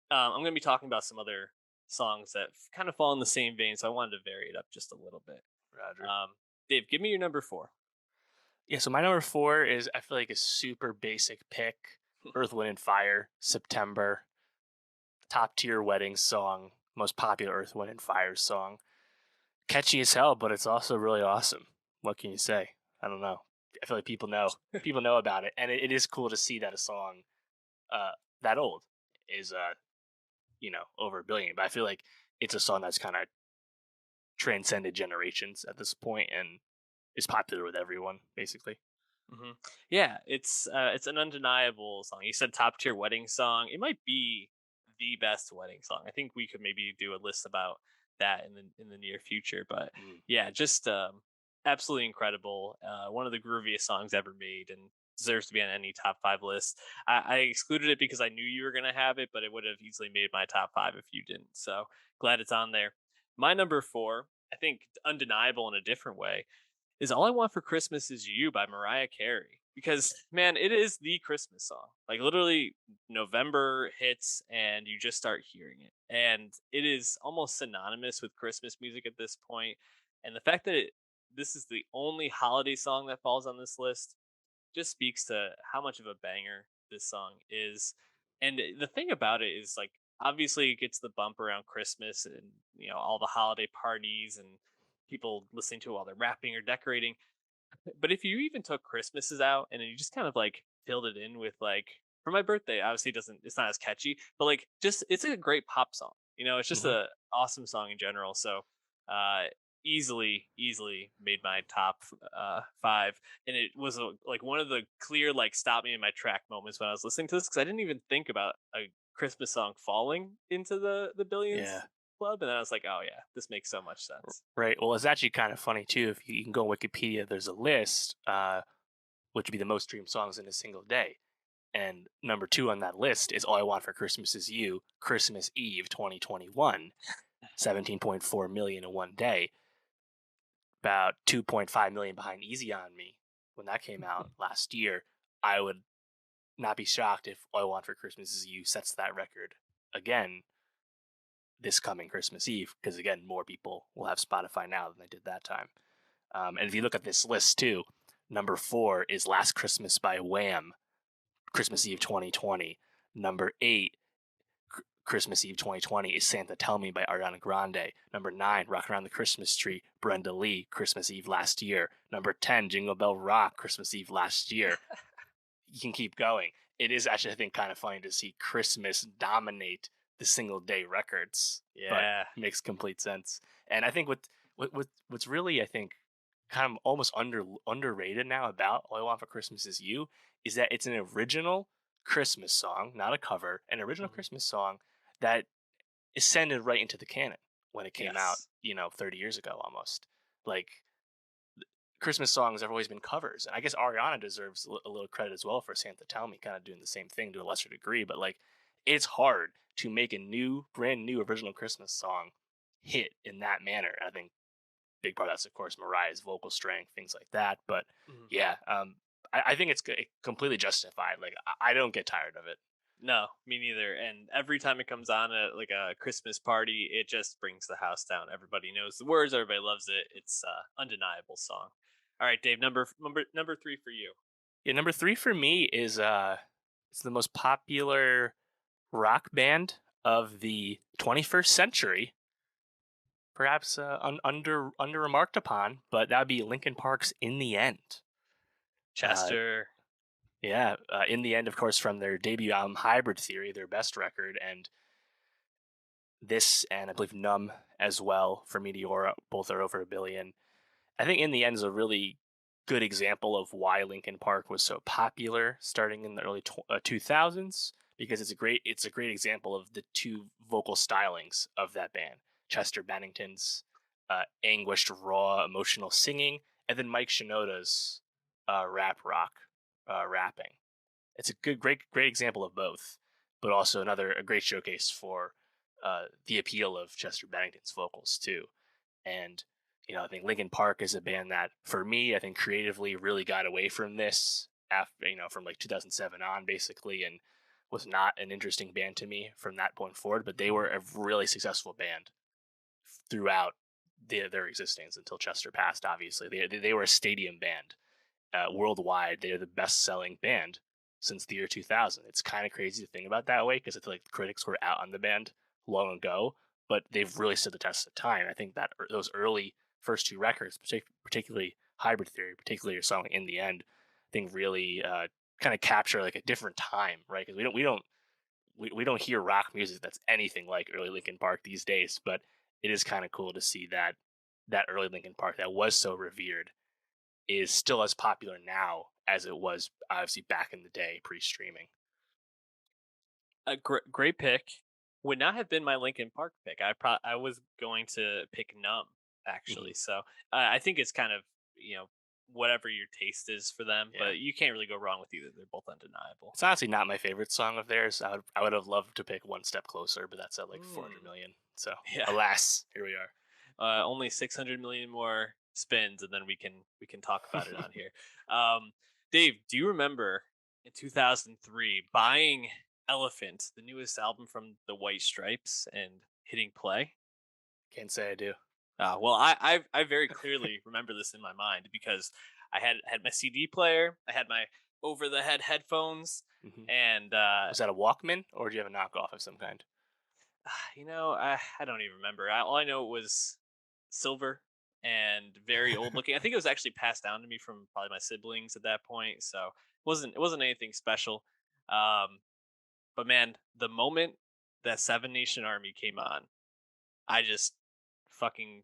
I'm going to be talking about some other songs that kind of fall in the same vein, so I wanted to vary it up just a little bit. Roger. Um, Dave, give me your number four. Yeah, so my number four is, I feel like, a super basic pick. Earth, Wind, and Fire, September. Top tier wedding song, most popular Earth, Wind, and Fire song. Catchy as hell, but it's also really awesome. What can you say? I don't know. I feel like people know about it, and it is cool to see that a song uh, that old is over a billion. But I feel like it's a song that's kind of transcended generations at this point and is popular with everyone, basically. Hmm. Yeah, it's an undeniable song. You said top tier wedding song. It might be the best wedding song. I think we could maybe do a list about that in the near future. But Mm. yeah, just absolutely incredible. One of the grooviest songs ever made, and deserves to be on any top five list. I excluded it because I knew you were gonna have it, but it would have easily made my top five if you didn't. So glad it's on there. My number four, I think, undeniable in a different way, is All I Want for Christmas Is You by Mariah Carey. Because, man, it is the Christmas song. Like, literally, November hits and you just start hearing it. And it is almost synonymous with Christmas music at this point. And the fact that this is the only holiday song that falls on this list just speaks to how much of a banger this song is. And the thing about it is, like, obviously it gets the bump around Christmas and, all the holiday parties and people listening to it while they're wrapping or decorating. But if you even took Christmases out and then you just kind of like filled it in with, like, for my birthday, obviously it's not as catchy, but like, just, it's a great pop song. It's just Hmm. a awesome song in general. So uh easily made my top five. And it was like one of the clear, like, stop me in my track moments when I was listening to this, because I didn't even think about a Christmas song falling into the Yeah. billions club. And then I was like, oh yeah, this makes so much sense. Right. Well, it's actually kind of funny too. If you can go on Wikipedia, there's a list, which would be the most streamed songs in a single day. And number two on that list is All I Want for Christmas Is You, Christmas Eve 2021, 17.4 million in one day, about 2.5 million behind Easy on Me when that came out last year. I would not be shocked if All I Want for Christmas Is You sets that record again this coming Christmas Eve, because again, more people will have Spotify now than they did that time. And if you look at this list too, number four is Last Christmas by Wham, Christmas Eve 2020. Number eight, Christmas Eve 2020, is Santa Tell Me by Ariana Grande. Number nine, Rock Around the Christmas Tree, Brenda Lee, Christmas Eve last year. Number 10, Jingle Bell Rock, Christmas Eve last year. You can keep going. It is actually, I think, kind of funny to see Christmas dominate the single day records, but Yeah. it makes complete sense. And I think what's really, I think, kind of almost underrated now about All I Want for Christmas Is You is that it's an original Christmas song, not a cover, an original Mhm. Christmas song that ascended right into the canon when it came out, Yes. 30 years ago almost. Like, Christmas songs have always been covers. And I guess Ariana deserves a little credit as well for Santa Tell Me, kind of doing the same thing to a lesser degree. But like, it's hard to make a brand new original Christmas song hit in that manner. I think big part of that's, of course, Mariah's vocal strength, things like that. But Mhm. yeah, I think it's completely justified. Like, I don't get tired of it. No, me neither. And every time it comes on at like a Christmas party, it just brings the house down. Everybody knows the words. Everybody loves it. It's undeniable song. All right, Dave. Number three for you. Yeah, number three for me is it's the most popular rock band of the 21st century, perhaps under remarked upon, but that would be Linkin Park's "In the End." Uh, Chester. yeah, "In the End," of course, from their debut album "Hybrid Theory," their best record, and this, and I believe "Numb" as well for Meteora, both are over a billion. I think "In the End" is a really good example of why Linkin Park was so popular starting in the early 2000s, because it's a great example of the two vocal stylings of that band. Chester Bennington's anguished, raw, emotional singing, and then Mike Shinoda's rap rock rapping. It's a great example of both, but also a great showcase for the appeal of Chester Bennington's vocals too. And I think Linkin Park is a band that, for me, I think creatively really got away from this after from like 2007 on, basically, and was not an interesting band to me from that point forward. But they were a really successful band throughout their existence until Chester passed. Obviously, they were a stadium band worldwide. They're the best selling band since the year 2000. It's kind of crazy to think about that way, because I feel like the critics were out on the band long ago, but they've really stood the test of time. I think that those early first two records, particularly Hybrid Theory, particularly your song "In the End," I think really kind of capture like a different time, right? Because we don't hear rock music that's anything like early Linkin Park these days, but it is kind of cool to see that early Linkin Park that was so revered is still as popular now as it was obviously back in the day pre-streaming. A great pick. Would not have been my Linkin Park pick. I was going to pick Numb Hmm. actually. So I think it's kind of whatever your taste is for them, Yeah, but you can't really go wrong with either. They're both undeniable. it's honestly not my favorite song of theirs. I would have loved to pick One Step Closer, but that's at like 400 Mm, million. So yeah. alas, here we are. Only 600 million more spins, and then we can talk about it on here. Um, Dave, do you remember in 2003 buying Elephant, the newest album from the White Stripes, and hitting play? Can't say I do. Well, I very clearly remember this in my mind because I had my CD player, I had my over the head headphones, Hmm. and Was that a Walkman, or do you have a knockoff of some kind? I don't even remember. All I know it was silver and very old looking. I think it was actually passed down to me from probably my siblings at that point, so it wasn't anything special. Um, but man, the moment that Seven Nation Army came on, I just fucking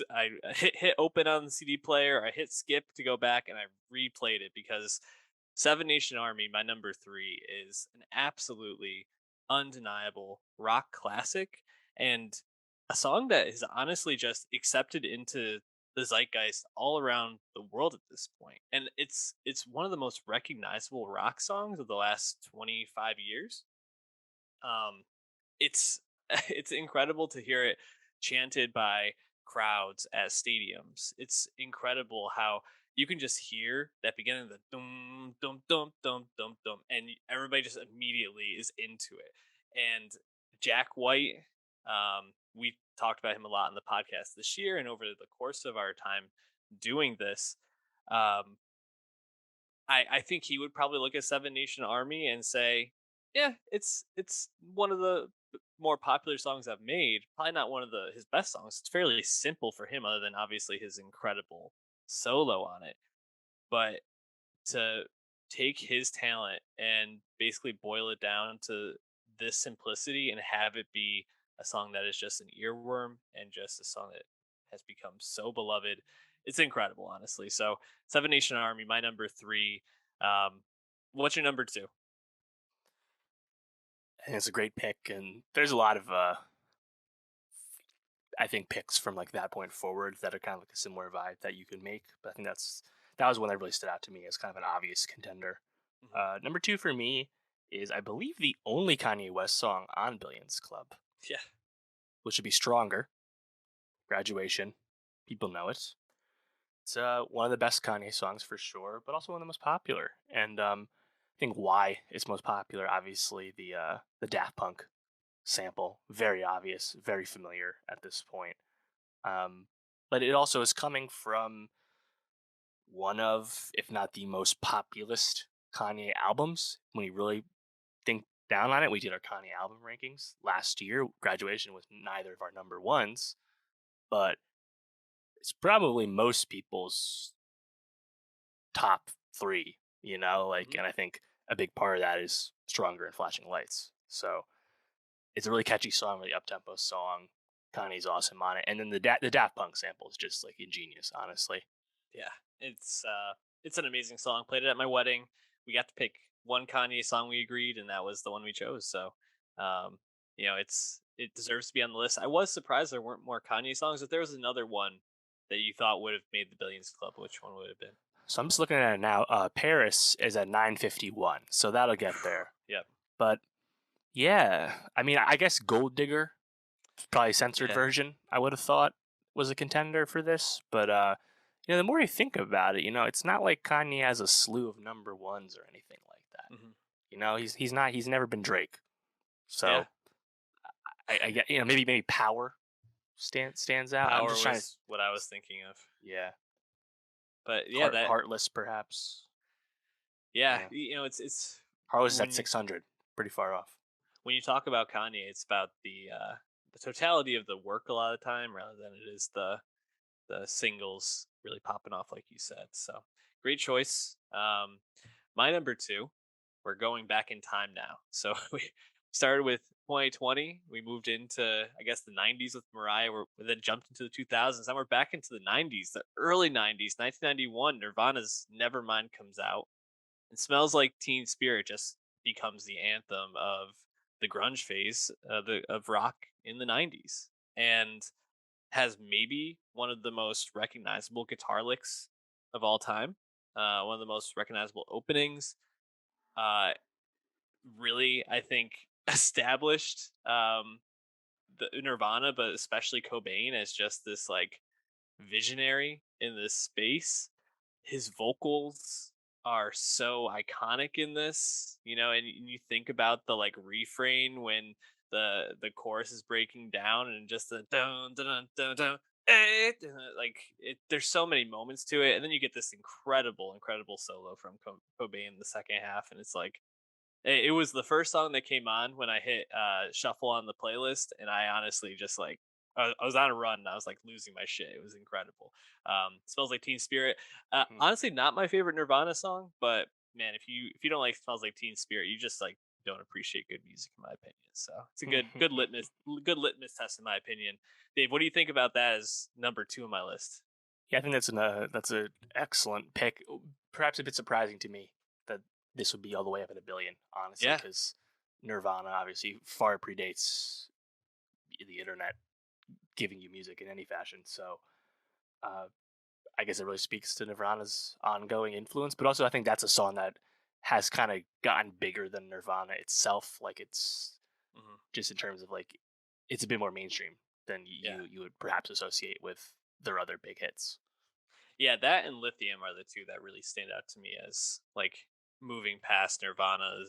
I hit open on the CD player. I hit skip to go back, and I replayed it because Seven Nation Army, my number three, is an absolutely undeniable rock classic and a song that is honestly just accepted into the zeitgeist all around the world at this point. And it's one of the most recognizable rock songs of the last 25 years. Um, it's it's incredible to hear it chanted by crowds at stadiums. It's incredible how you can just hear that beginning of the dum dum dum dum dum dum, and everybody just immediately is into it. And Jack White, we talked about him a lot in the podcast this year, and over the course of our time doing this, um, I think he would probably look at Seven Nation Army and say, "Yeah, it's one of the more popular songs I've made. Probably not one of his best songs. It's fairly simple for him, other than obviously his incredible solo on it. But to take his talent and basically boil it down to this simplicity and have it be a song that is just an earworm and just a song that has become so beloved, it's incredible, honestly. So, Seven Nation Army, my number three. Um, what's your number two? And it's a great pick, and there's a lot of I think picks from like that point forward that are kind of like a similar vibe that you could make. But I think that was one that really stood out to me as kind of an obvious contender. Mhm. Number two for me is I believe the only Kanye West song on Billions Club, Yeah. which would be Stronger. Graduation. People know it. It's one of the best Kanye songs for sure, but also one of the most popular. And I think why it's most popular, obviously the Daft Punk sample, very obvious, very familiar at this point. Um, but it also is coming from one of, if not the most populist Kanye albums. When you really think down on it, we did our Kanye album rankings last year. Graduation was neither of our number ones, but it's probably most people's top three, Mhm. and I think a big part of that is Stronger and Flashing Lights. So it's a really catchy song, really up tempo song. Kanye's awesome on it. And then the Daft Punk sample is just like ingenious, honestly. Yeah, it's an amazing song. Played it at my wedding. We got to pick one Kanye song we agreed, and that was the one we chose. So, um, it deserves to be on the list. I was surprised there weren't more Kanye songs. If there was another one that you thought would have made the Billions Club, which one would it have been? So I'm just looking at it now. Paris is at 951, so that'll get there. Yep. But yeah, I mean, I guess Gold Digger, probably censored Yeah. version, I would have thought was a contender for this. But the more you think about it, it's not like Kanye has a slew of number ones or anything like that. Hmm. He's never been Drake. Yeah. So I get maybe Power stands out. I'm Power just trying to was what I was thinking of. yeah, But yeah, that Heartless perhaps. yeah, Yeah, it's Heartless is at when 600, pretty far off. when you talk about Kanye, it's about the totality of the work a lot of the time rather than it is the singles really popping off like you said. So great choice. My number two, we're going back in time now. So we started with 2020. We moved into I guess the 90s with Mariah. We then jumped into the 2000s. Now we're back into the 90s, the early 90s, 1991. Nirvana's Nevermind comes out, and Smells Like Teen Spirit just becomes the anthem of the grunge phase of rock in the 90s, and has maybe one of the most recognizable guitar licks of all time. One of the most recognizable openings. Uh, Really, I think established the Nirvana, but especially Cobain as just this like visionary in this space. His vocals are so iconic in this, and you think about the like refrain when the chorus is breaking down and just the dun dun dun dun dun. Like there's so many moments to it, and then you get this incredible solo from Cobain in the second half, and it's like it was the first song that came on when I hit shuffle on the playlist, and I honestly just like I was on a run and I was like losing my shit. It was incredible. Smells Like Teen Spirit. Mhm. Honestly, not my favorite Nirvana song, but man, if you don't like Smells Like Teen Spirit, you just like don't appreciate good music, in my opinion. So it's a good litmus test, in my opinion. Dave, what do you think about that as number two on my list? Yeah, I think that's a excellent pick. Perhaps a bit surprising to me that this would be all the way up at a billion, honestly, Yeah, because Nirvana obviously far predates the internet giving you music in any fashion. So uh, I guess it really speaks to Nirvana's ongoing influence. But also, I think that's a song that has kind of gotten bigger than Nirvana itself. Like it's hmm, just in terms of like it's a bit more mainstream than yeah. you would perhaps associate with their other big hits. Yeah, that and Lithium are the two that really stand out to me as like moving past Nirvana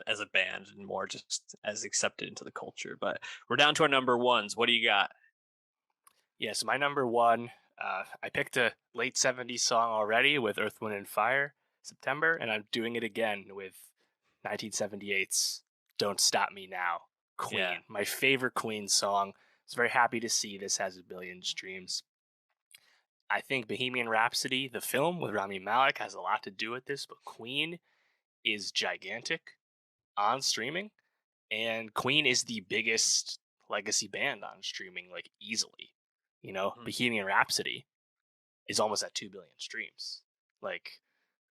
as a band and more just as accepted into the culture. But we're down to our number ones. What do you got? Yes, my number one. I picked a late '70s song already with Earth, Wind, and Fire, September, and I'm doing it again with 1978's "Don't Stop Me Now." Yeah. Queen, my favorite Queen song. I was very happy to see this has a billion streams. I think Bohemian Rhapsody, the film with Rami Malek, has a lot to do with this, but Queen is gigantic on streaming, and Queen is the biggest legacy band on streaming, like easily. Mhm. Bohemian Rhapsody is almost at 2 billion streams. Like,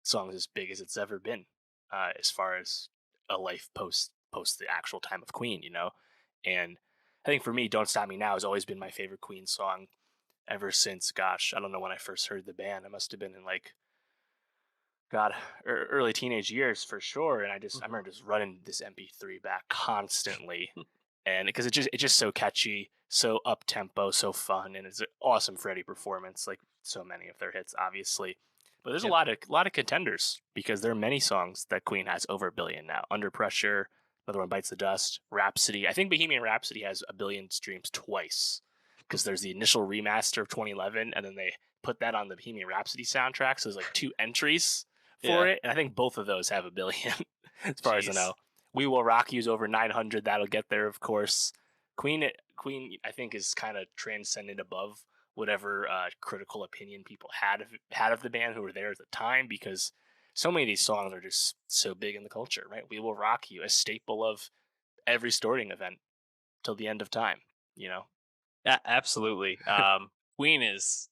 song is as big as it's ever been, as far as a life post the actual time of Queen. And I think for me, "Don't Stop Me Now" has always been my favorite Queen song ever since. Gosh, I don't know when I first heard the band. I must have been in like God, early teenage years for sure. And I Mhm. remember just running this MP3 back constantly, and because it's just so catchy, so up tempo, so fun, and it's an awesome Freddie performance, like so many of their hits, obviously. But there's Yep. a lot of contenders because there are many songs that Queen has over a billion now. Under Pressure, another one bites the dust. Rhapsody, I think Bohemian Rhapsody has a billion streams twice because there's the initial remaster of 2011, and then they put that on the Bohemian Rhapsody soundtrack. So there's like two entries for Yeah. it, and I think both of those have a billion, as far as I Jeez. know. We Will Rock You's over 900. That'll get there, of course. Queen, I think, is kind of transcended above whatever critical opinion people had of the band who were there at the time, because so many of these songs are just so big in the culture, right? We Will Rock You, a staple of every sporting event till the end of time. You know, Absolutely. Queen is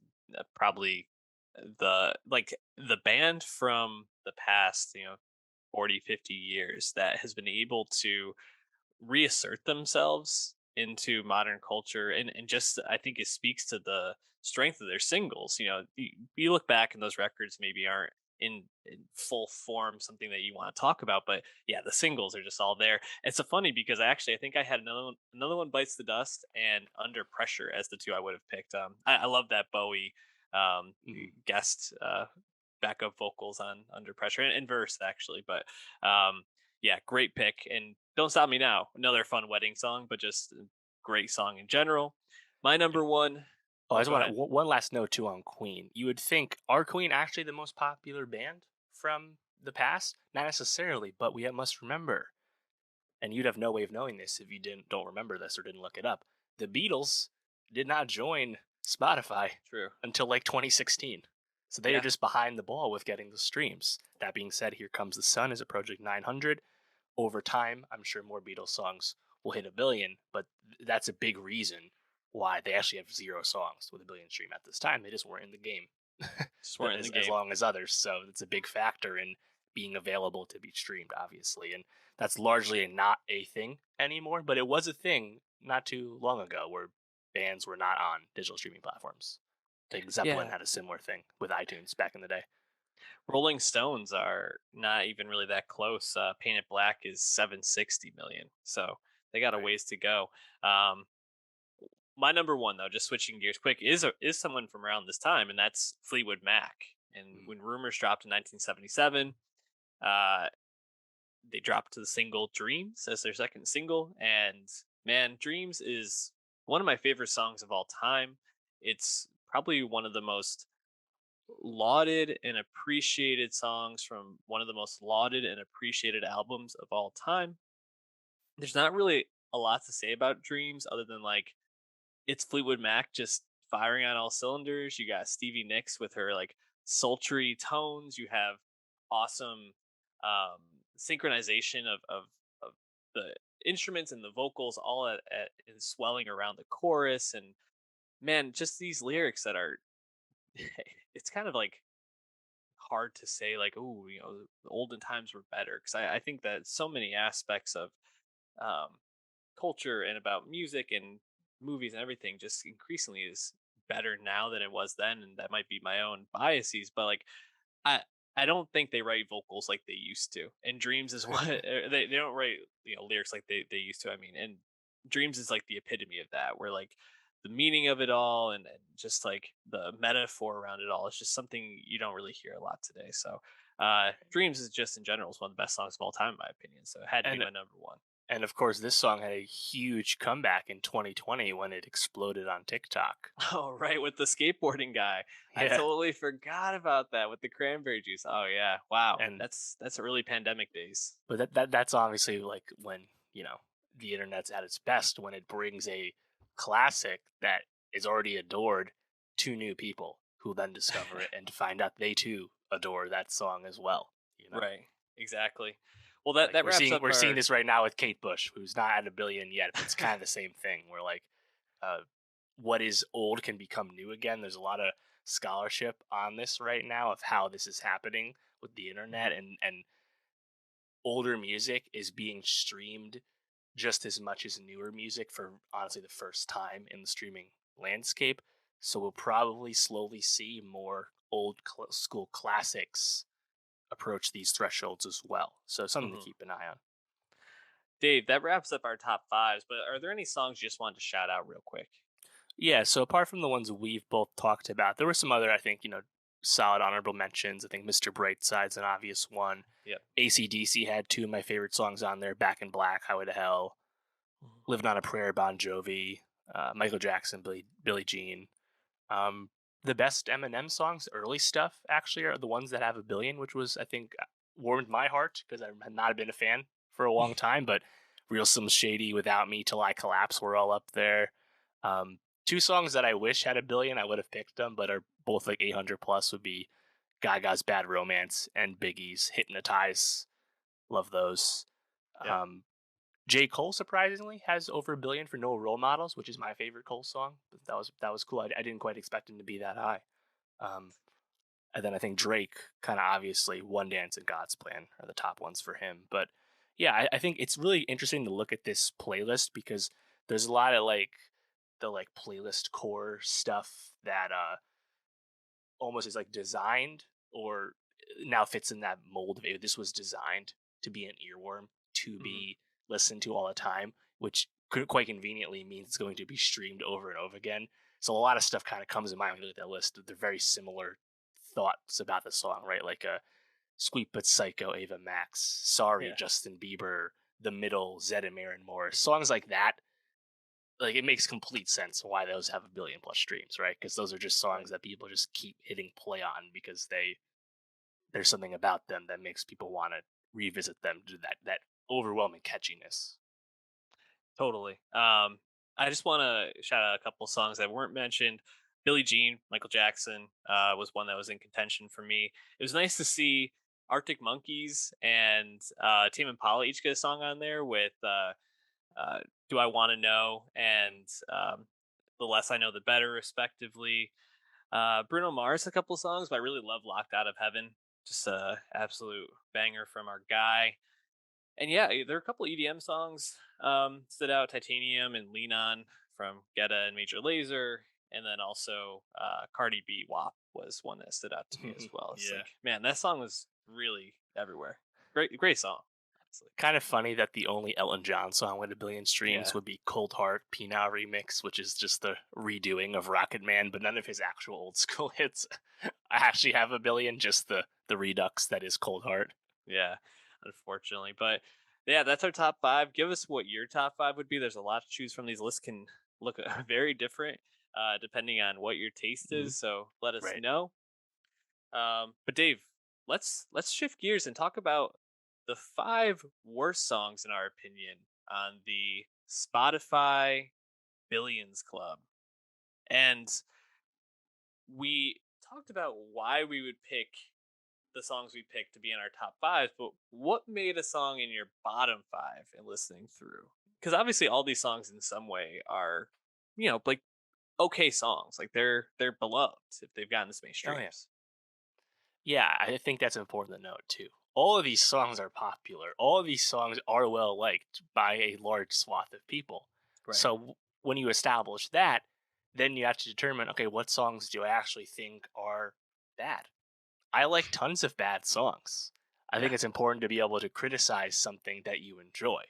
probably the band from the past, 40, 50 years that has been able to reassert themselves into modern culture, and just I think it speaks to the strength of their singles. You look back and those records maybe aren't in full form something that you want to talk about, but yeah, the singles are just all there. It's so funny because I think I had another one bites the dust and Under Pressure as the two I would have picked. I love that Bowie um Mhm. guest backup vocals on Under Pressure, and verse actually, but yeah, great pick. And Don't Stop Me Now, another fun wedding song, but just a great song in general. My number one, Oh, I oh, just go want ahead. one last note too on Queen. You would think, are Queen actually the most popular band from the past? Not necessarily, but we must remember, and you'd have no way of knowing this if you don't remember this or didn't look it up. The Beatles did not join Spotify True. until like 2016. So they are Yeah. just behind the ball with getting the streams. That being said, Here Comes the Sun is approaching 900. Over time, I'm sure more Beatles songs will hit a billion, but that's a big reason why they actually have zero songs with a billion stream at this time. They just weren't in the game Just weren't in the as game. long as others. So it's a big factor in being available to be streamed, obviously. And that's largely not a thing anymore, but it was a thing not too long ago where bands were not on digital streaming platforms. I think Zeppelin Yeah. had a similar thing with iTunes back in the day. Rolling Stones are not even really that close. Painted Black is 760 million. So they got a Right. ways to go. Um, my number one, though, just switching gears quick, is someone from around this time, and that's Fleetwood Mac. And Mm. when Rumors dropped in 1977, uh, they dropped to the single Dreams as their second single. And man, Dreams is one of my favorite songs of all time. It's probably one of the most lauded and appreciated songs from one of the most lauded and appreciated albums of all time. There's not really a lot to say about Dreams other than like it's Fleetwood Mac just firing on all cylinders. You got Stevie Nicks with her like sultry tones. You have awesome um, synchronization of the instruments and the vocals all and swelling around the chorus. And man, just these lyrics that are it's kind of like hard to say like, oh, the olden times were better, because I think that so many aspects of um, culture and about music and movies and everything just increasingly is better now than it was then, and that might be my own biases, but like I I don't think they write vocals like they used to. And Dreams is what they don't write, lyrics like they used to. I mean, and Dreams is like the epitome of that, where like the meaning of it all and just like the metaphor around it all is just something you don't really hear a lot today. So Dreams is just in general is one of the best songs of all time in my opinion. So it had to be And my number one. and of course, this song had a huge comeback in 2020 when it exploded on TikTok. Oh, right, with the skateboarding guy. I Yeah, totally forgot about that with the cranberry juice. Oh yeah. Wow. and That's early pandemic days. but that's obviously like when the internet's at its best, when it brings a classic that is already adored to new people who then discover it and to find out they too adore that song as well. You know, Right. Exactly. Well, that like that wraps up we're seeing our this right now with Kate Bush, who's not at a billion yet, but it's kind of the same thing. Where like uh, what is old can become new again. There's a lot of scholarship on this right now of how this is happening with the internet, Mhm. and older music is being streamed just as much as newer music for honestly the first time in the streaming landscape. So we'll probably slowly see more old school classics approach these thresholds as well. So something to Hmm. keep an eye on. Dave, that wraps up our top fives. But are there any songs you just wanted to shout out real quick? Yeah, so apart from the ones we've both talked about, there were some other, I think, solid honorable mentions. I think Mr. Brightside's an obvious one. Yep. AC/DC had two of my favorite songs on there, Back in Black, Highway to Hell, Mhm. Living on a Prayer, Bon Jovi, Michael Jackson, Billie Jean. Um, the best Eminem songs, early stuff, actually, are the ones that have a billion, which was, I think, warmed my heart because I had not been a fan for a long time. But Real Slim Shady, Without Me, Till I Collapse were all up there. Um, two songs that I wish had a billion, I would have picked them, but are both like 800 plus would be Gaga's Bad Romance and Biggie's Hypnotize. Love those. Yep. Um, J. Cole surprisingly has over a billion for No Role Models, which is my favorite Cole song. But that was cool. I didn't quite expect him to be that high. Um, and then I think Drake, kind of obviously, One Dance and God's Plan are the top ones for him. But yeah, I think it's really interesting to look at this playlist because there's a lot of like the like playlist core stuff that almost is like designed or now fits in that mold of this was designed to be an earworm to Hmm. be listened to all the time, which quite conveniently means it's going to be streamed over and over again. So a lot of stuff kind of comes in mind when you look at that list. They're very similar thoughts about the song, right? Like a Sweet But Psycho, Ava Max, Sorry, Yeah. Justin Bieber, The Middle, Zed and Maren Morris, songs like that. Like it makes complete sense why those have a billion plus streams, right? Because those are just Right. songs that people just keep hitting play on because there's something about them that makes people want to revisit them to that overwhelming catchiness. Totally. I just want to shout out a couple songs that weren't mentioned. Billie Jean, Michael Jackson, was one that was in contention for me. It was nice to see Arctic Monkeys and Tame Impala each get a song on there with uh, "Do I Want to Know" and "The Less I Know, the Better," respectively. Bruno Mars, a couple songs, but I really love "Locked Out of Heaven." Just a absolute banger from our guy. And yeah, there are a couple EDM songs stood out: "Titanium" and "Lean On" from Getta and Major Lazer, and then also Cardi B "WAP" was one that stood out to me as well. It's Yeah. like, man, that song was really everywhere. Great song, honestly. Kind of funny that the only Elton John song with a billion streams Yeah, would be Cold Heart Pina remix, which is just the redoing of Rocket Man, but none of his actual old school hits actually have a billion, just the redux that is Cold Heart. yeah, unfortunately, but yeah, that's our top five. Give us what your top five would be. There's a lot to choose from. These lists can look very different depending on what your taste Mhm. is. So let us Right. know. But Dave, let's shift gears and talk about the five worst songs in our opinion on the Spotify Billions Club. And we talked about why we would pick the songs we picked to be in our top fives, but what made a song in your bottom five in listening through? Because obviously all these songs in some way are, like okay songs. Like they're beloved if they've gotten this many Oh yeah. streams. Yeah, I think that's important to note too. All of these songs are popular. All of these songs are well liked by a large swath of people. Right. So when you establish that, then you have to determine, okay, what songs do I actually think are bad? I like tons of bad songs. I Yeah. think it's important to be able to criticize something that you enjoy.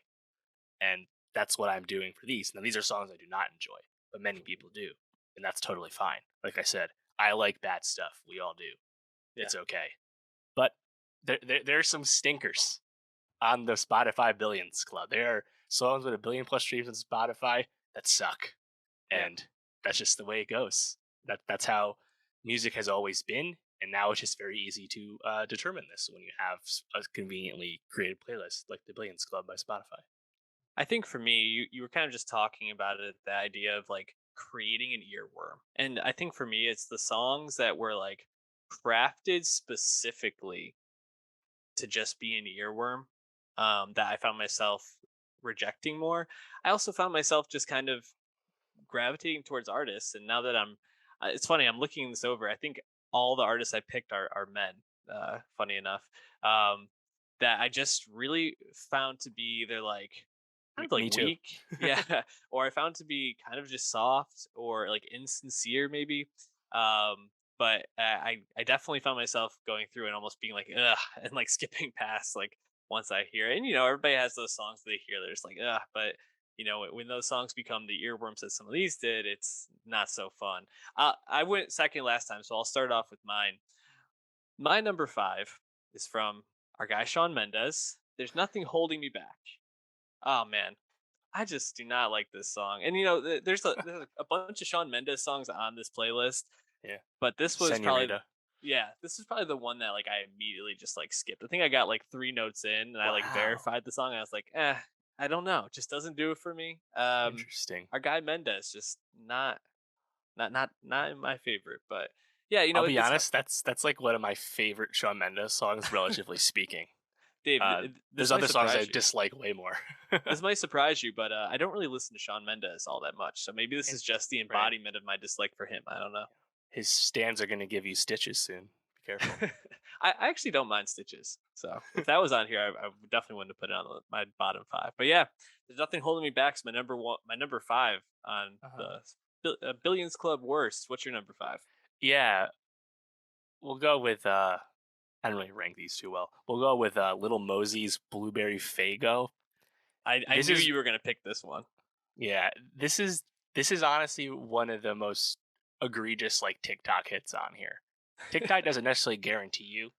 And that's what I'm doing for these. Now, these are songs I do not enjoy, but many people do. And that's totally fine. Like I said, I like bad stuff. We all do. Yeah. It's okay. But there's some stinkers on the Spotify Billions Club. There are songs with a billion plus streams on Spotify that suck. Yeah. And that's just the way it goes. That's how music has always been. And now it's just very easy to determine this when you have a conveniently created playlist like the Billions Club by Spotify. I think for me, you were kind of just talking about it, the idea of like creating an earworm. And I think for me, it's the songs that were like crafted specifically to just be an earworm that I found myself rejecting more. I also found myself just kind of gravitating towards artists. And now that it's funny, I'm looking this over. I think all the artists I picked are men, funny enough, that I just really found to be, they're like, kind of like Me too. weak, yeah, or I found to be kind of just soft or like insincere, maybe. But I definitely found myself going through and almost being like ugh, and like skipping past like once I hear it. And everybody has those songs they hear. They're just like ugh, but when those songs become the earworms that some of these did, it's not so fun. I went second last time, so I'll start off with mine. My number five is from our guy Sean Mendez. There's nothing holding me back. Oh man, I just do not like this song. And there's a bunch of Sean Mendes songs on this playlist, Yeah. but this was probably Senorita. yeah, this is probably the one that like I immediately just like skipped. I think I got like three notes in and I like Wow. verified the song and I was like, I don't know. It just doesn't do it for me. Interesting. Our guy Mendes just not in my favorite, but yeah, I'll be it's honest, that's like one of my favorite Shawn Mendes songs, relatively speaking. Dave. There's This might other songs I surprise you. dislike way more. This might surprise you, but I don't really listen to Shawn Mendes all that much. So maybe this And- is just the right. embodiment of my dislike for him. I don't know. His stands are gonna give you stitches soon. Be careful. I actually don't mind Stitches. So if that was on here, I definitely wouldn't have put it on my bottom five. But yeah, there's nothing holding me back. It's my number one, my number five on Uh-huh. the Billions Club worst. What's your number five? Yeah, we'll go with I don't really rank these too well. We'll go with Little Mosey's Blueberry Fago. I This knew is you were gonna pick this one. yeah, this is honestly one of the most egregious like TikTok hits on here. TikTok doesn't necessarily guarantee you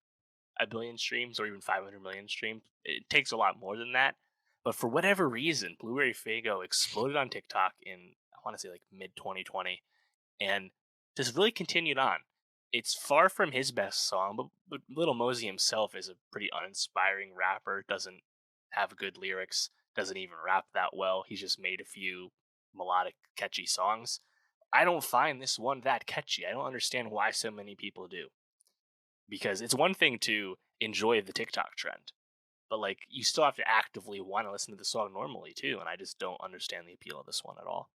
a billion streams or even 500 million streams. It takes a lot more than that. But for whatever reason, Blueberry Fago exploded on TikTok in I want to say like mid 2020 and just really continued on. It's far from his best song, but Little Mosey himself is a pretty uninspiring rapper. Doesn't have good lyrics. Doesn't even rap that well. He's just made a few melodic, catchy songs. I don't find this one that catchy. I don't understand why so many people do. Because it's one thing to enjoy the TikTok trend, but like you still have to actively want to listen to the song normally too. And I just don't understand the appeal of this one at all.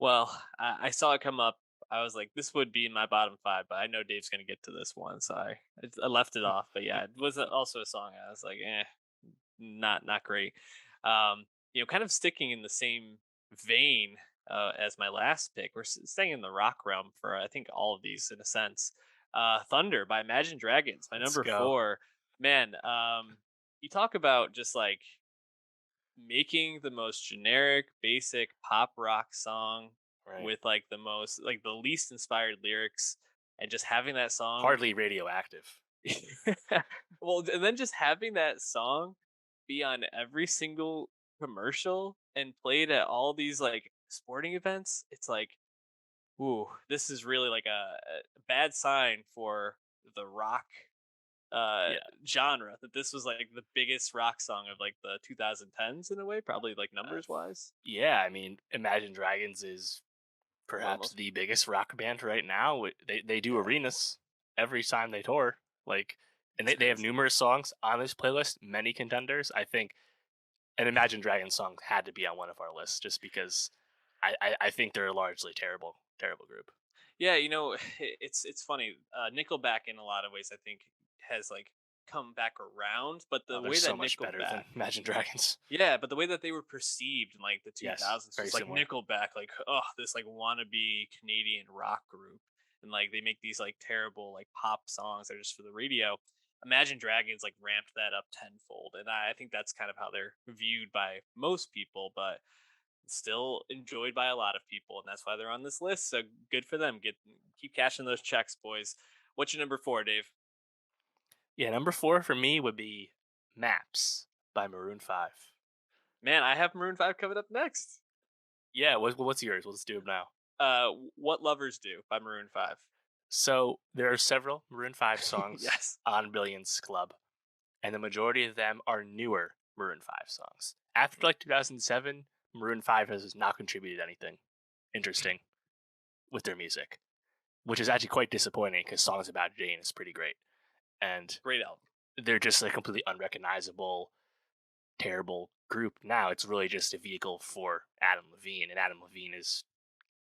Well, I saw it come up. I was like, this would be in my bottom five, but I know Dave's gonna get to this one, so I left it off. But yeah, it was also a song I was like, not great. Kind of sticking in the same vein as my last pick. We're staying in the rock realm for I think all of these in a sense. Thunder by Imagine Dragons, my Let's number go. four. Man, you talk about just like making the most generic, basic pop rock song Right. with like the least inspired lyrics, and just having that song Hardly radioactive. well, and then just having that song be on every single commercial and played at all these like sporting events, it's like, ooh, this is really like a bad sign for the rock uh Yeah. genre that this was like the biggest rock song of like the 2010s in a way, probably like Uh, numbers wise. yeah. I mean, Imagine Dragons is One of the perhaps most the biggest rock band right now. They do yeah, arenas every time they tour. Like, and it's they have crazy. numerous songs on this playlist, many contenders. I think an Imagine Dragons song had to be on one of our lists just because I think they're a largely terrible group. Yeah, it's funny. Nickelback in a lot of ways I think has like come back around, but Oh, the they're way that so much better than Nickelback Imagine Dragons. yeah, but the way that they were perceived in like the Yes, 2000s very was like similar. Nickelback, like oh, this like wannabe Canadian rock group, and like they make these like terrible like pop songs that are just for the radio. Imagine Dragons like ramped that up tenfold, and I think that's kind of how they're viewed by most people, but still enjoyed by a lot of people, and that's why they're on this list. So good for them. Keep cashing those checks, boys. What's your number four, Dave? Yeah, number four for me would be Maps by Maroon 5. Man, I have Maroon Five coming up next. Yeah, what's yours? Let's do it now. What Lovers Do by Maroon Five. So there are several Maroon 5 songs Yes. on Billions Club, and the majority of them are newer Maroon 5 songs. After like 2007, Maroon 5 has not contributed anything interesting with their music, which is actually quite disappointing because songs about Jane is pretty great. And Great album. they're just a completely unrecognizable, terrible group now. It's really just a vehicle for Adam Levine, and Adam Levine is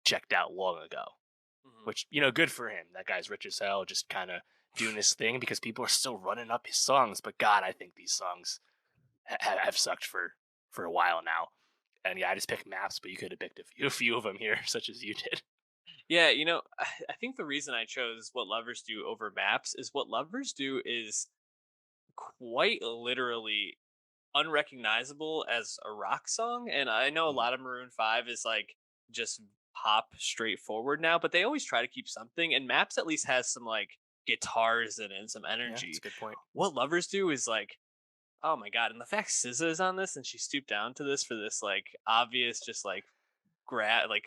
checked out long ago. Mhm. Which, good for him. That guy's rich as hell, just kind of doing his thing because people are still running up his songs. But God, I think these songs have sucked for for a while now. And yeah, I just picked Maps, but you could have picked a few of them here, such as you did. Yeah, I think the reason I chose What Lovers Do over Maps is What Lovers Do is quite literally unrecognizable as a rock song. And I know a Mm. lot of Maroon 5 is like just pop straightforward now, but they always try to keep something. And Maps at least has some like guitars in it and some Yeah, that's a energy. good point. What Lovers Do is like, oh my God. And the fact SZA is on this and she stooped down to this for this like obvious, just like grab, like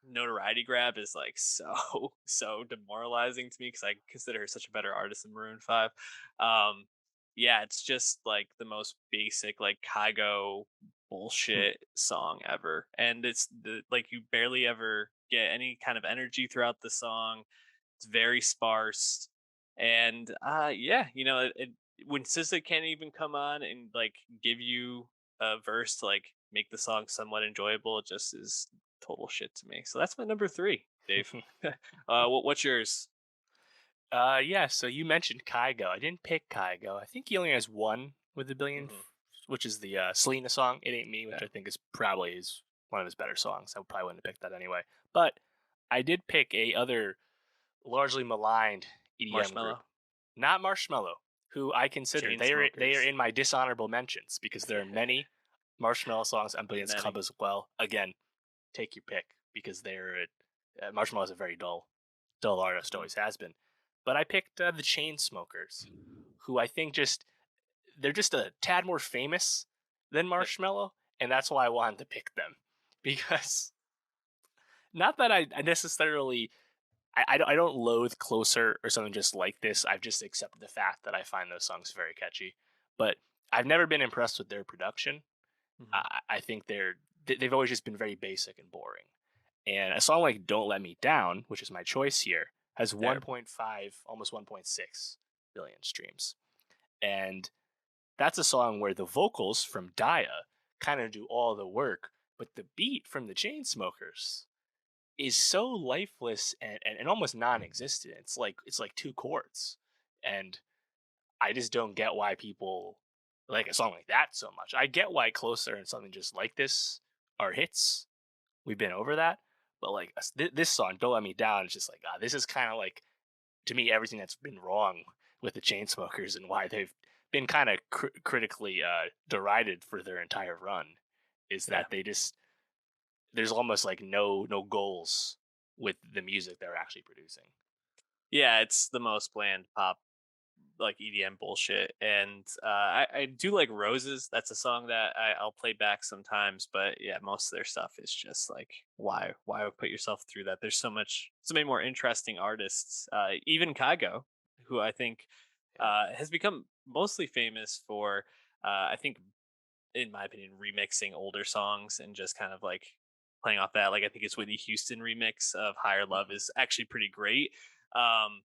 notoriety grab is like so, so demoralizing to me because I consider her such a better artist than Maroon 5. Um, yeah, it's just like the most basic, like Kygo Hmm. bullshit song ever. And it's like you barely ever get any kind of energy throughout the song. It's very sparse, and yeah, when SZA can't even come on and like give you a verse to like make the song somewhat enjoyable, it just is total shit to me. So that's my number three, Dave. What's yours? Yeah. So you mentioned Kygo. I didn't pick Kygo. I think he only has one with a billion, Hmm. which is the Selena song "It Ain't Me," which Yeah, I think is probably is one of his better songs. I probably wouldn't have picked that anyway. But I did pick a other largely maligned EDM group, Marshmallow, not Marshmello, who I consider chain they are smokers, in my dishonorable mentions because there are many Marshmello songs on Billions Club many. as well. Again, take your pick because Marshmello is a very dull artist, Mhm. always has been. But I picked the Chainsmokers, who I think they're just a tad more famous than Yep. Marshmello, and that's why I wanted to pick them because not that I necessarily I don't loathe Closer or something just like this. I've just accepted the fact that I find those songs very catchy. But I've never been impressed with their production. Mhm. I think they've always just been very basic and boring. And a song like "Don't Let Me Down," which is my choice here, has Terrible. 1.5, almost 1.6 billion streams. And that's a song where the vocals from Daya kind of do all the work, but the beat from the Chainsmokers is so lifeless and almost non-existent. It's like two chords, and I just don't get why people like a song like that so much. I get why "Closer" and something just like this are hits. We've been over that, but like this song, "Don't Let Me Down," is just like this is kind of like to me everything that's been wrong with the Chainsmokers and why they've been kind of critically derided for their entire run is Yeah. that there's almost like no goals with the music they're actually producing. Yeah, it's the most bland pop like EDM bullshit. And I do like Roses. That's a song that I'll play back sometimes. But yeah, most of their stuff is just like why put yourself through that? There's so many more interesting artists. Even Kygo, who I think Yeah. has become mostly famous for I think in my opinion remixing older songs and just kind of like playing off that. Like I think it's Whitney Houston remix of Higher Love Hmm. is actually pretty great. Um,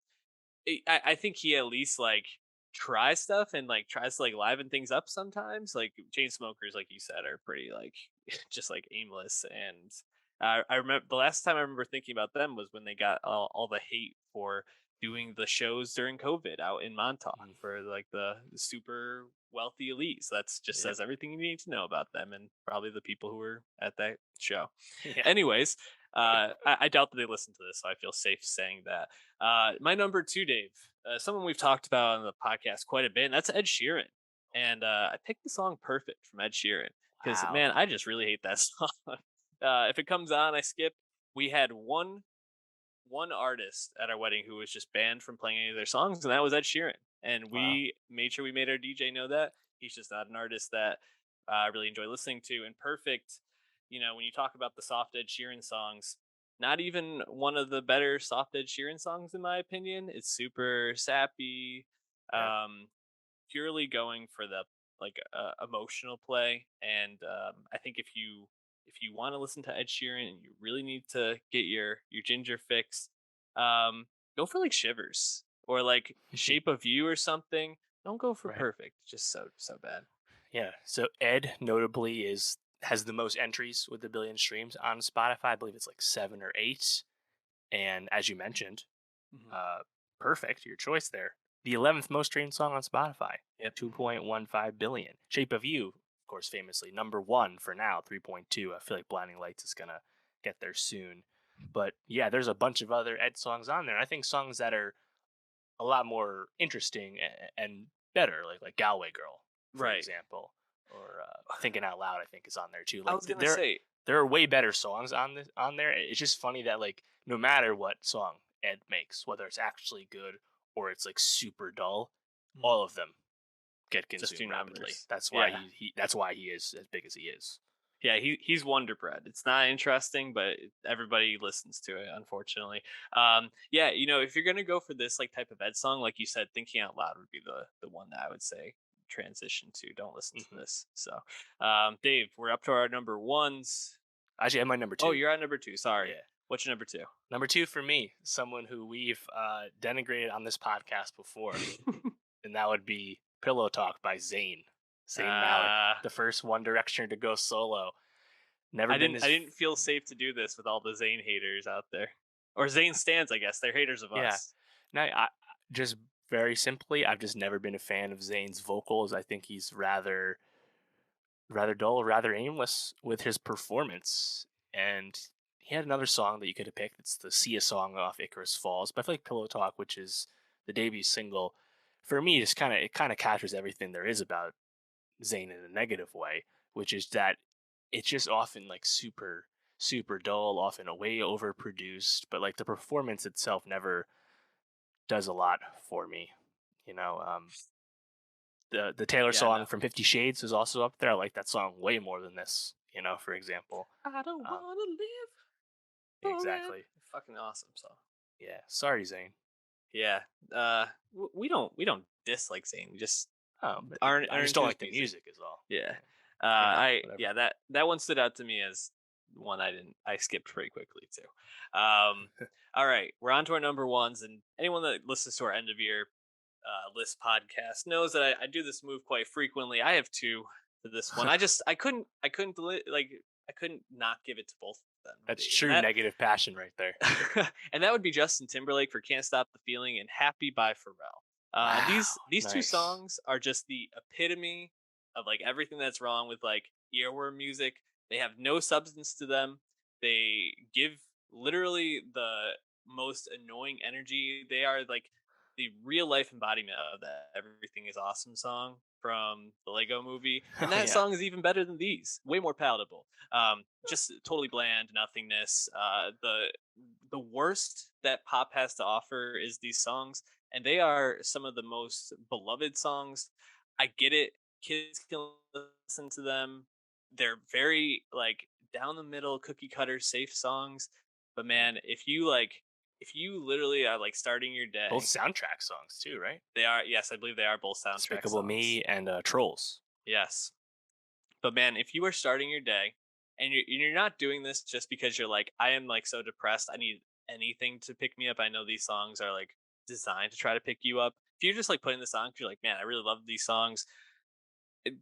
I think he at least like tries stuff and like tries to like liven things up sometimes. Like chain smokers, like you said, are pretty like just like aimless. And I remember the last time I remember thinking about them was when they got all the hate for doing the shows during COVID out in Montauk Hmm. for like the super wealthy elite. So that's just Yep. says everything you need to know about them and probably the people who were at that show. Yeah. Anyways, I doubt that they listen to this, so I feel safe saying that. My number two, Dave, someone we've talked about on the podcast quite a bit, and that's Ed Sheeran. And I picked the song "Perfect" from Ed Sheeran because, Wow. man, I just really hate that song. If it comes on, I skip. We had one artist at our wedding who was just banned from playing any of their songs, and that was Ed Sheeran. And Wow. we made sure we made our DJ know that he's just not an artist that I really enjoy listening to. And Perfect, when you talk about the soft Ed Sheeran songs, not even one of the better soft Ed Sheeran songs in my opinion. It's super sappy, Yeah. um, purely going for the like emotional play. And I think if you want to listen to Ed Sheeran and you really need to get your ginger fix, um, go for like Shivers or like Shape of You or something. Don't go for Right. Perfect. Just so bad. Yeah. So Ed notably is has the most entries with a billion streams on Spotify. I believe it's like 7 or 8. And as you mentioned, Mhm. uh, perfect your choice there. The 11th most streamed song on Spotify, Yep. 2.15 billion. Shape of You, of course, famously number one for now, 3.2. I feel like Blinding Lights is gonna get there soon. But yeah, there's a bunch of other Ed songs on there. I think songs that are a lot more interesting and better, like Galway Girl, for Right. example, or Thinking Out Loud. I think is on there too. I Like was gonna say, there are way better songs on there. It's just funny that like no matter what song Ed makes, whether it's actually good or it's like super dull, mhm, all of them get just consumed do rapidly. numbers. That's why Yeah. that's why he is as big as he is. Yeah, he's Wonder Bread. It's not interesting, but everybody listens to it, unfortunately. Yeah, if you're gonna go for this like type of Ed song, like you said, Thinking Out Loud would be the one that I would say transition to. Don't listen to Hmm. this. So, Dave, we're up to our number ones. Actually, I'm my number Oh, two. you're at number two. Sorry. Yeah. What's your number two? Number two for me, someone who we've denigrated on this podcast before, and that would be Pillow Talk by Zayn. Zayn Malik, uh, the first One Directioner to go solo. Never I been didn't his. I didn't feel safe to do this with all the Zayn haters out there, or Zayn stands. I guess they're haters of Yeah. us. No, just very simply, I've just never been a fan of Zayn's vocals. I think he's rather dull, rather aimless with his performance. And he had another song that you could have picked. It's the Sia song off Icarus Falls. But I feel like Pillow Talk, which is the debut single, for me, just kind of captures everything there is about Zayn in a negative way, which is that it's just often like super dull, often way overproduced. But like the performance itself never does a lot for me. You know, the Taylor Yeah, no. song from 50 Shades is also up there. I like that song way more than this, for example. I don't Um, wanna live forever. exactly. Fucking awesome song. Yeah. Sorry, Zane. Yeah. We don't dislike Zayn. We just Oh, but I aren't just into don't his like the music. music is all. Yeah. Yeah. I Whatever. yeah that one stood out to me as one I skipped pretty quickly too. All right, we're on to our number ones, and anyone that listens to our end of year list podcast knows that I do this move quite frequently. I have two for this one. I couldn't not give it to both of them, That's Dave. And true negative passion right there. and that would be Justin Timberlake for "Can't Stop the Feeling" and "Happy" by Pharrell. Wow. These two Nice. songs are just the epitome of like everything that's wrong with like earworm music. They have no substance to them. They give literally the most annoying energy. They are like the real life embodiment of that "Everything Is Awesome" song from the Lego movie, and Oh that yeah. song is even better than these. Way more palatable. Just totally bland nothingness. The worst that pop has to offer is these songs, and they are some of the most beloved songs. I get it, kids can listen to them. They're very like down the middle, cookie cutter, safe songs. But Mhm. man, if you literally are like starting your Both day, soundtrack songs too, right? they are, yes, I believe they are both soundtrack Despicable songs. Me and Trolls. Yes. But man, if you are starting your day and you're not doing this just because you're like, I am like so depressed, I need anything to pick me up. I know these songs are like designed to try to pick you up. If you're just like putting this on, 'cause you're like, man, I really love these songs. it-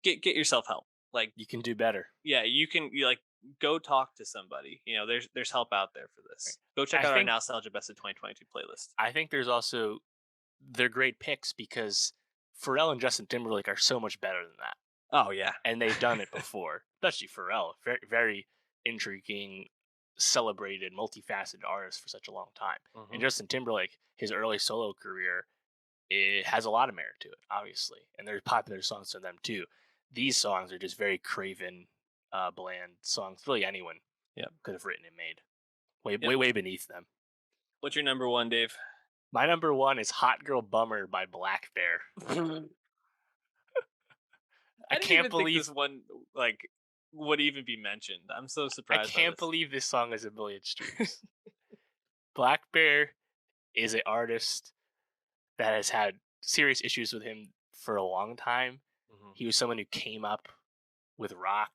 get yourself help. Like, You can do better. yeah, you like go talk to somebody. There's help out there for Right. this. Go check I out our think Nostalgia Best of 2022 playlist. I think there's also they're great picks because Pharrell and Justin Timberlake are so much better than that, Oh yeah. and they've done it before. Especially Pharrell, very intriguing, celebrated, multifaceted artist for such a long time. And Hmm. Justin Timberlake, his early solo career, it has a lot of merit to it, obviously, and there's popular songs from them too. These songs are just very craven, bland songs. Really, anyone Yep. could have written and made. Yep. Way beneath them. What's your number one, Dave? My number one is "Hot Girl Bummer" by Black Bear. I I didn't can't even think believe this one like would even be mentioned. I'm so I surprised by can't this. believe this song has a million streams. Black Bear is an artist that has had serious issues with him for a long time. Mhm. He was someone who came up with rock,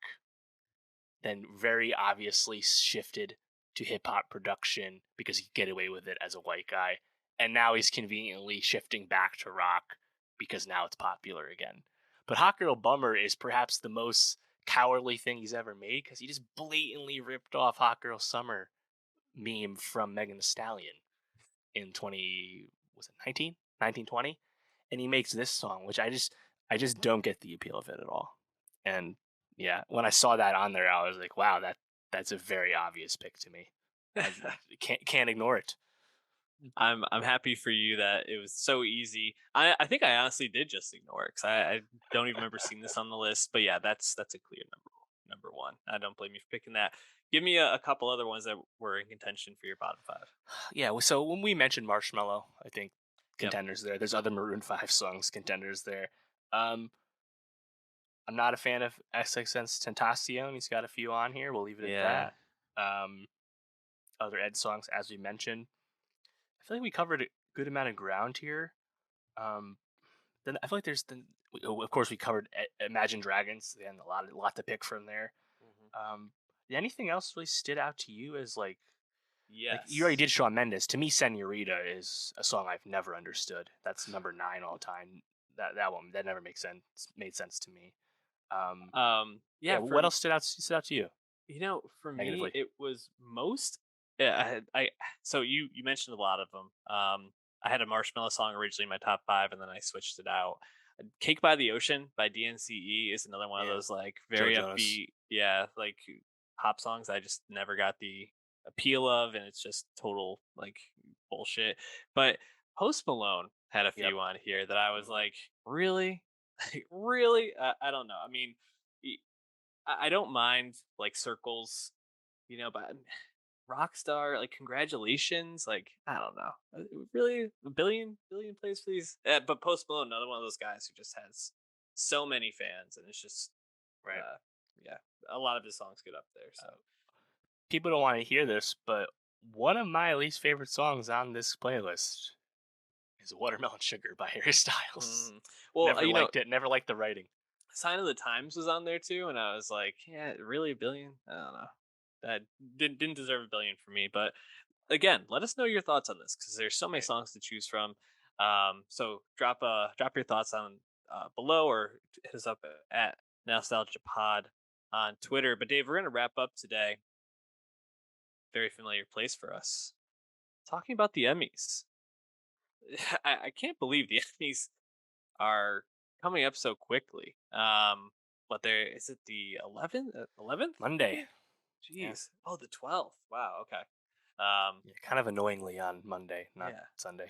then very obviously shifted to hip hop production because he could get away with it as a white guy. And now he's conveniently shifting back to rock because now it's popular again. But Hot Girl Bummer is perhaps the most cowardly thing he's ever made because he just blatantly ripped off Hot Girl Summer meme from Megan Thee Stallion in 20, was it 1920, and he makes this song which I just don't get the appeal of it at all. And yeah, when I saw that on there, I was like, wow, that's a very obvious pick to me. I can't ignore it. I'm happy for you that it was so easy. I think I honestly did just ignore it because I don't even remember seeing this on the list. But yeah, that's a clear number one. I don't blame you for picking that. Give me a couple other ones that were in contention for your bottom five. Yeah, so when we mentioned Marshmello, I think Yep. contenders there. There's other Maroon 5 songs contenders there. Um, I'm not a fan of SXN's Tentacion. He's got a few on here. We'll leave it at Yeah. that. Um, Other Ed songs, as we mentioned. I feel like we covered a good amount of ground here. Um, then I feel like of course, we covered Imagine Dragons. Again, a lot to pick from there. Mhm. Um, did anything else really stood out to you as like you already Yes. did Shawn Mendes. To me, Senorita is a song I've never understood. That's number 9 all time. That one that never makes sense made sense to me. Um, yeah, Yeah. what else stood out to you For me, negatively? it was most. Yeah, I so you mentioned a lot of them. I had a Marshmallow song originally in my top five, and then I switched it out. "Cake by the Ocean" by DNCE is another one of Yeah, those like Joe very Jonas. upbeat, yeah, like pop songs I just never got the appeal of, and it's just total like bullshit. But Post Malone had a Yep. few on here that I was Hmm. like, really, like, really? I don't know. I mean, I don't mind like circles, but Rockstar, like congratulations, like I don't know, really a billion plays for these. But Post Malone, another one of those guys who just has so many fans, and it's just, Right. uh, yeah, a lot of his songs get up there. So People don't want to hear this, but one of my least favorite songs on this playlist is "Watermelon Sugar" by Harry Styles. mm. Well, Never liked it. Never liked the writing. Sign of the Times was on there too, and I was like, yeah, really a billion? I don't know. That didn't deserve a billion for me, but again, let us know your thoughts on this because there's so many Right. songs to choose from. So drop your thoughts on below or hit us up at Nostalgia Pod on Twitter. But Dave, we're gonna wrap up today. Very familiar place for us. Talking about the Emmys. I can't believe the Emmys are coming up so quickly. But there is it the 11th? 11th? I Monday. think. Yeah. Jeez. Oh, the 12th. Wow. Okay. Um, Yeah. Kind of annoyingly on Monday, not yeah. Sunday.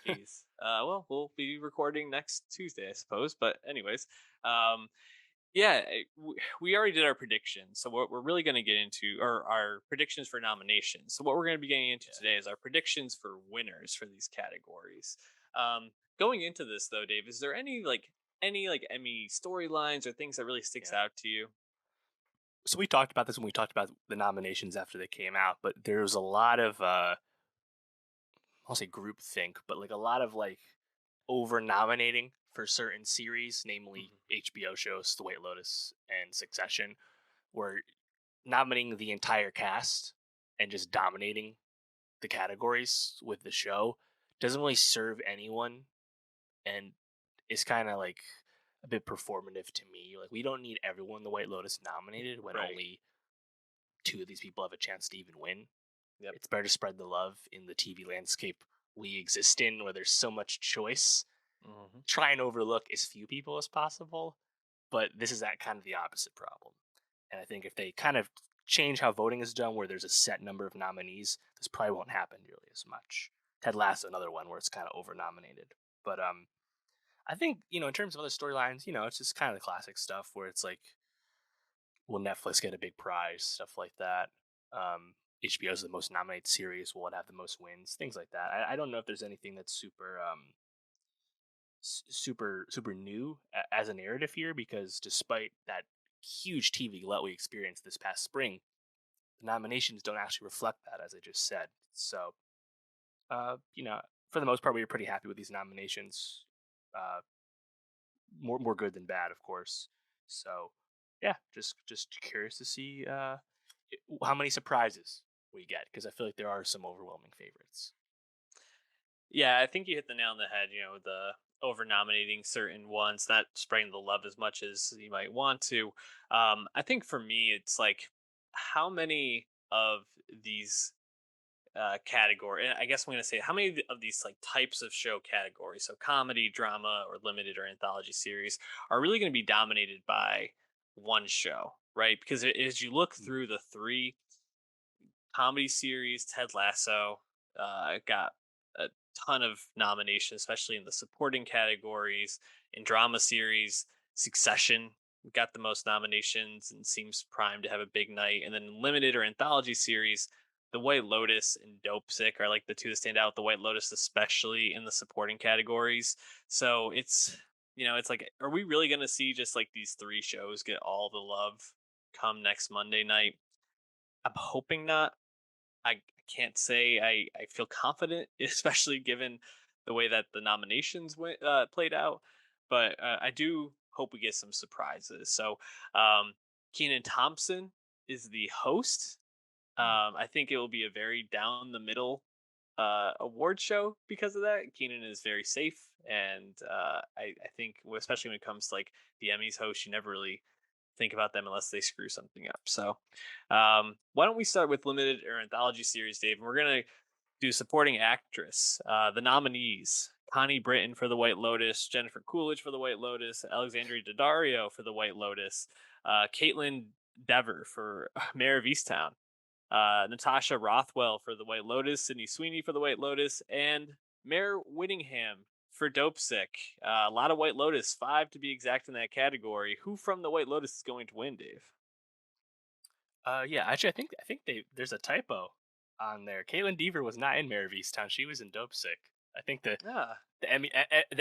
Jeez. Well, we'll be recording next Tuesday, I suppose. But anyways, um, yeah, we already did our predictions. So what we're really going to get into are our predictions for nominations. So what we're going to be getting into Yeah. today is our predictions for winners for these categories. Going into this though, Dave, is there any Emmy storylines or things that really sticks Yeah. out to you? So we talked about this when we talked about the nominations after they came out, but there was a lot of I'll say group think, but like a lot of like over nominating for certain series, namely Mhm. HBO shows, The White Lotus and Succession, where nominating the entire cast and just dominating the categories with the show doesn't really serve anyone and is kind of like a bit performative to me. Like we don't need everyone The White Lotus nominated when Right. only two of these people have a chance to even win. Yep. It's better to spread the love in the TV landscape we exist in where there's so much choice. Hmm. Try and overlook as few people as possible, but this is that kind of the opposite problem. And I think if they kind of change how voting is done, where there's a set number of nominees, this probably won't happen nearly as much. Ted Lasso, another one where it's kind of over nominated. But I think in terms of other storylines, it's just kind of the classic stuff where it's like, will Netflix get a big prize, stuff like that. HBO is the most nominated series. Will it have the most wins? Things like that. I don't know if there's anything that's super new as a narrative here because despite that huge TV glut we experienced this past spring, the nominations don't actually reflect that, as I just said. So, for the most part, we were pretty happy with these nominations. Uh, more good than bad, of course. So, yeah, just curious to see how many surprises we get because I feel like there are some overwhelming favorites. Yeah, I think you hit the nail on the head. The over nominating certain ones, not spreading the love as much as you might want to. I think for me, it's like how many of these category. And I guess I'm going to say how many of these like types of show categories, so comedy, drama, or limited or anthology series, are really going to be dominated by one show, right? Because as you look Mm. through the three comedy series, Ted Lasso got a ton of nominations, especially in the supporting categories. In drama series, Succession got the most nominations and seems primed to have a big night. And then limited or anthology series, The White Lotus and Dope Sick are like the two that stand out. The White Lotus, especially in the supporting categories. So it's like, are we really going to see just like these three shows get all the love come next Monday night? I'm hoping not. I can't say I feel confident, especially given the way that the nominations played out. But I do hope we get some surprises. So Keenan Thompson is the host. Mm. I think it will be a very down the middle award show because of that. Keenan is very safe, and I think, especially when it comes to like the Emmys host, you never really think about them unless they screw something up. So, why don't we start with limited or anthology series, Dave? And we're gonna do supporting actress. The nominees: Connie Britton for The White Lotus, Jennifer Coolidge for The White Lotus, Alexandria Daddario for The White Lotus, Caitlin Dever for Mayor of Easttown, Natasha Rothwell for The White Lotus, Sydney Sweeney for The White Lotus, and Mayor Whittingham for Dope Sick. A lot of White Lotus, five to be exact in that category. Who from The White Lotus is going to win, Dave? Yeah, actually, I think there's a typo on there. Caitlin Deaver was not in Mayor of Easttown. She was in Dope Sick. I think Ah, the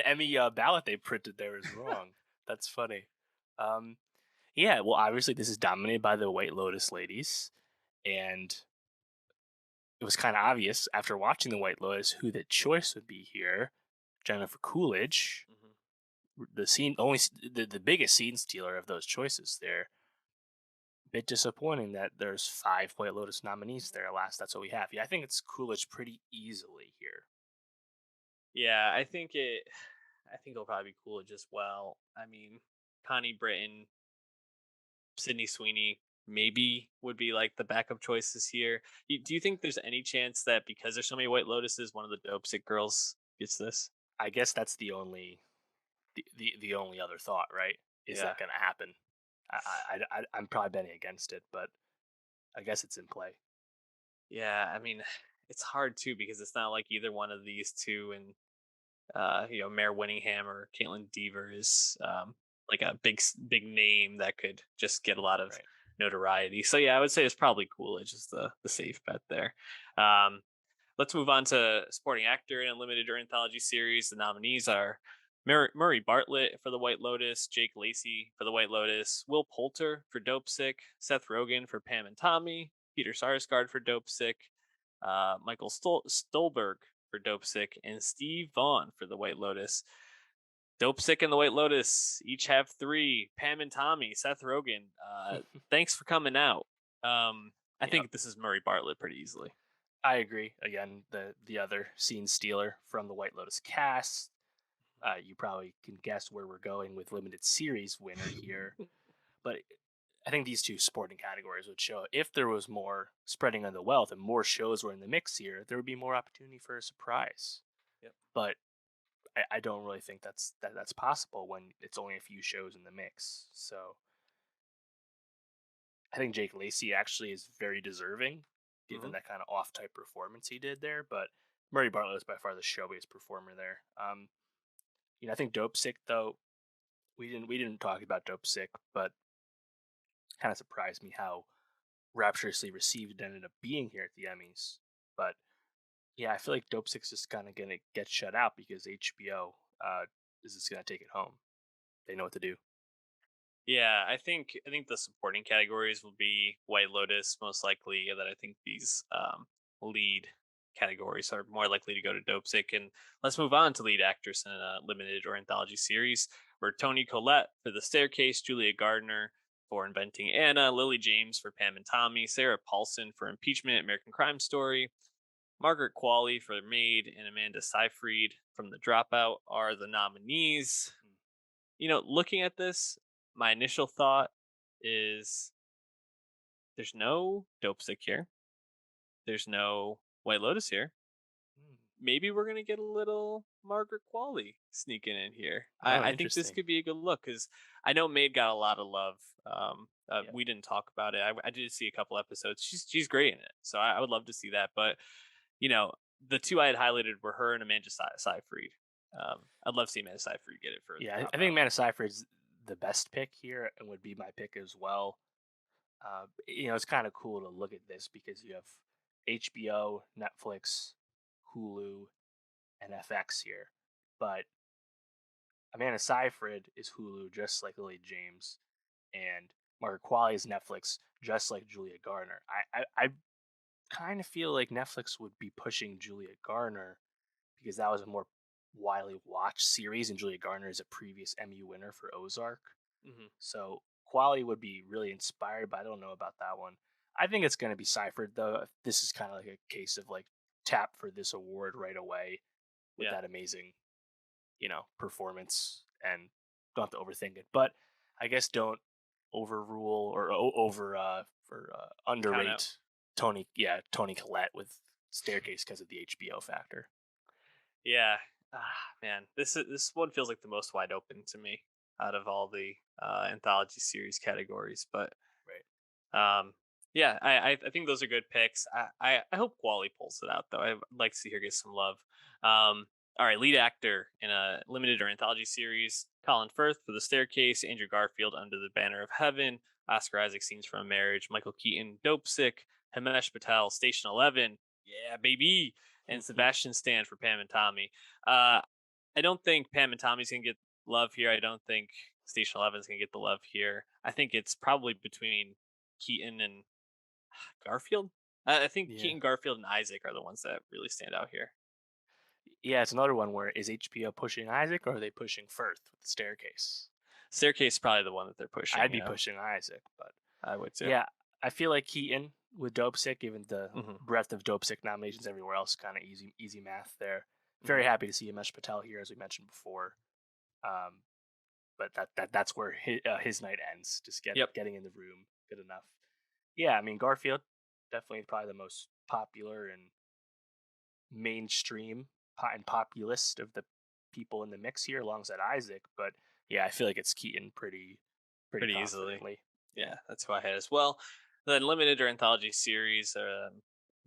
Emmy ballot they printed there is wrong. That's funny. Um, yeah, well, obviously this is dominated by the White Lotus ladies, and it was kind of obvious after watching the White Lotus who the choice would be here. Jennifer Coolidge, mhm. the biggest scene stealer of those choices there. Bit disappointing that there's five White Lotus nominees there. Alas, that's what we have. Yeah, I think it's Coolidge pretty easily here. Yeah, I think it. I think it'll probably be Coolidge as well. I mean, Connie Britton, Sydney Sweeney maybe would be like the backup choices here. Do you think there's any chance that because there's so many White Lotuses, one of the Dope Sick girls gets this? I guess that's the only other thought, right? Is Yeah. that going to happen? I'm probably betting against it, but I guess it's in play. Yeah, I mean, it's hard too because it's not like either one of these two and Mayor Winningham or Caitlin Deaver is like a big name that could just get a lot of Right. notoriety. So yeah, I would say it's probably Coolidge is the safe bet there. Um, let's move on to supporting actor in a limited or anthology series. The nominees are Murray Bartlett for The White Lotus, Jake Lacey for The White Lotus, Will Poulter for Dope Sick, Seth Rogen for Pam and Tommy, Peter Sarsgaard for Dope Sick, Michael Stolberg for Dope Sick, and Steve Vaughn for The White Lotus. Dope Sick and The White Lotus each have three. Pam and Tommy, Seth Rogen. Thanks for coming out. I Yep. think this is Murray Bartlett pretty easily. I agree. Again, the other scene stealer from the White Lotus cast. You probably can guess where we're going with limited series winner here. But I think these two sporting categories would show if there was more spreading of the wealth and more shows were in the mix here, there would be more opportunity for a surprise. Yep. But I don't really think that's possible when it's only a few shows in the mix. So I think Jake Lacey actually is very deserving, given Hmm. that kind of off type performance he did there. But Murray Bartlett is by far the showiest performer there. I think Dope Sick though we didn't talk about Dope Sick, but kind of surprised me how rapturously received it ended up being here at the Emmys. But yeah, I feel like Dope Sick's just kind of gonna get shut out because HBO is just gonna take it home. They know what to do. Yeah, I think the supporting categories will be White Lotus most likely, and then I think these lead categories are more likely to go to Dope Sick. And let's move on to lead actress in a limited or anthology series, where Toni Collette for The Staircase, Julia Gardner for Inventing Anna, Lily James for Pam and Tommy, Sarah Paulson for Impeachment, American Crime Story, Margaret Qualley for Maid, and Amanda Seyfried from The Dropout are the nominees. Looking at this, my initial thought is there's no Dope Stick here. There's no White Lotus here. Hmm. maybe we're gonna get a little Margaret Qualley sneaking in here. Oh, I think this interesting. could be a good look because I know Maid got a lot of love. Yeah. We didn't talk about it. I did see a couple episodes. She's great in it, so I would love to see that. But you know, the two I had highlighted were her and Amanda Seyfried. I'd love to see Amanda Seyfried get it for the Yeah, drop I think out. Amanda Seyfried's the best pick here and would be my pick as well. It's kind of cool to look at this because you have HBO, Netflix, Hulu, and FX here. But Amanda Seyfried is Hulu, just like Lily James, and Margaret Qualley is Netflix, just like Julia Garner. I kind of feel like Netflix would be pushing Julia Garner because that was a more widely watched series, and Julia Garner is a previous Emmy winner for Ozark. Hmm. So Quali would be really inspired, but I don't know about that one. I think it's going to be Seifert though. This is kind of like a case of like tap for this award right away with Yeah, that amazing, performance, and don't have to overthink it. But I guess don't overrule or count out. underrate Tony Collette with Staircase because of the HBO factor. Yeah, man, this one feels like the most wide open to me out of all the anthology series categories. But Right. Um, yeah, I think those are good picks. I hope Wally pulls it out though. I'd like to see her get some love. All right, lead actor in a limited or anthology series: Colin Firth for The Staircase, Andrew Garfield Under the Banner of Heaven, Oscar Isaac Scenes from a Marriage, Michael Keaton Dope Sick, Himesh Patel Station 11, yeah baby, and Sebastian Stan for Pam and Tommy. Uh, I don't think Pam and Tommy's gonna get love here. I don't think Station 11's gonna get the love here. I think it's probably between Keaton and Garfield. I think Yeah. Keaton, Garfield, and Isaac are the ones that really stand out here. Yeah, it's another one where is HBO pushing Isaac or are they pushing Firth with the Staircase? Staircase is probably the one that they're pushing. I'd be pushing Isaac, but I would too. yeah, I feel like Keaton with Dope Sick, given the Hmm. breadth of Dope Sick nominations everywhere else, kind of easy math there. Hmm. Very happy to see Himesh Patel here, as we mentioned before. Um, but that's where his night ends. Just Yep. getting in the room, good enough. Yeah, I mean Garfield, definitely probably the most popular and mainstream and populist of the people in the mix here, alongside Isaac. But yeah, I feel like it's Keaton pretty Pretty easily. confidently. Yeah. Yeah, that's who I had as well. Then limited or anthology series: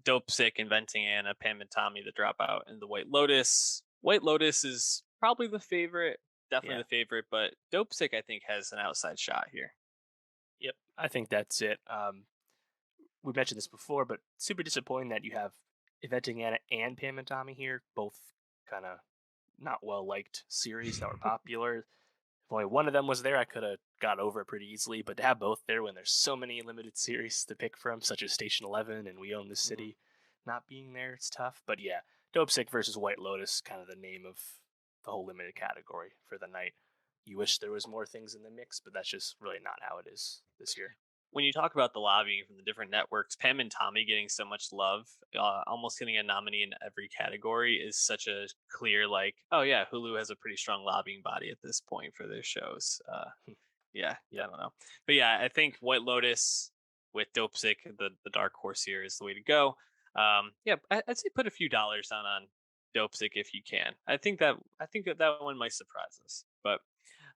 Dope Sick, Inventing Anna, Pam and Tommy, The Dropout, and The White Lotus. White Lotus is probably the favorite, definitely Yeah. the favorite, but Dope Sick I think has an outside shot here. Yep. I think that's it. We mentioned this before, but super disappointing that you have Inventing Anna and Pam and Tommy here, both kind of not well liked series that were popular. If only one of them was there, I could have got over it pretty easily. But to have both there when there's so many limited series to pick from, such as Station 11 and We Own This Hmm. City, not being there, it's tough. But yeah, Dope Sick versus White Lotus, kind of the name of the whole limited category for the night. You wish there was more things in the mix, but that's just really not how it is this year. When you talk about the lobbying from the different networks, Pam and Tommy getting so much love, almost getting a nominee in every category is such a clear, like, oh yeah, Hulu has a pretty strong lobbying body at this point for their shows. Yeah, I Yep. don't know, but yeah, I think White Lotus with Dope Sick, the dark horse here, is the way to go. Yeah, I'd say put a few dollars down on Dope Sick if you can. I think that one might surprise us, but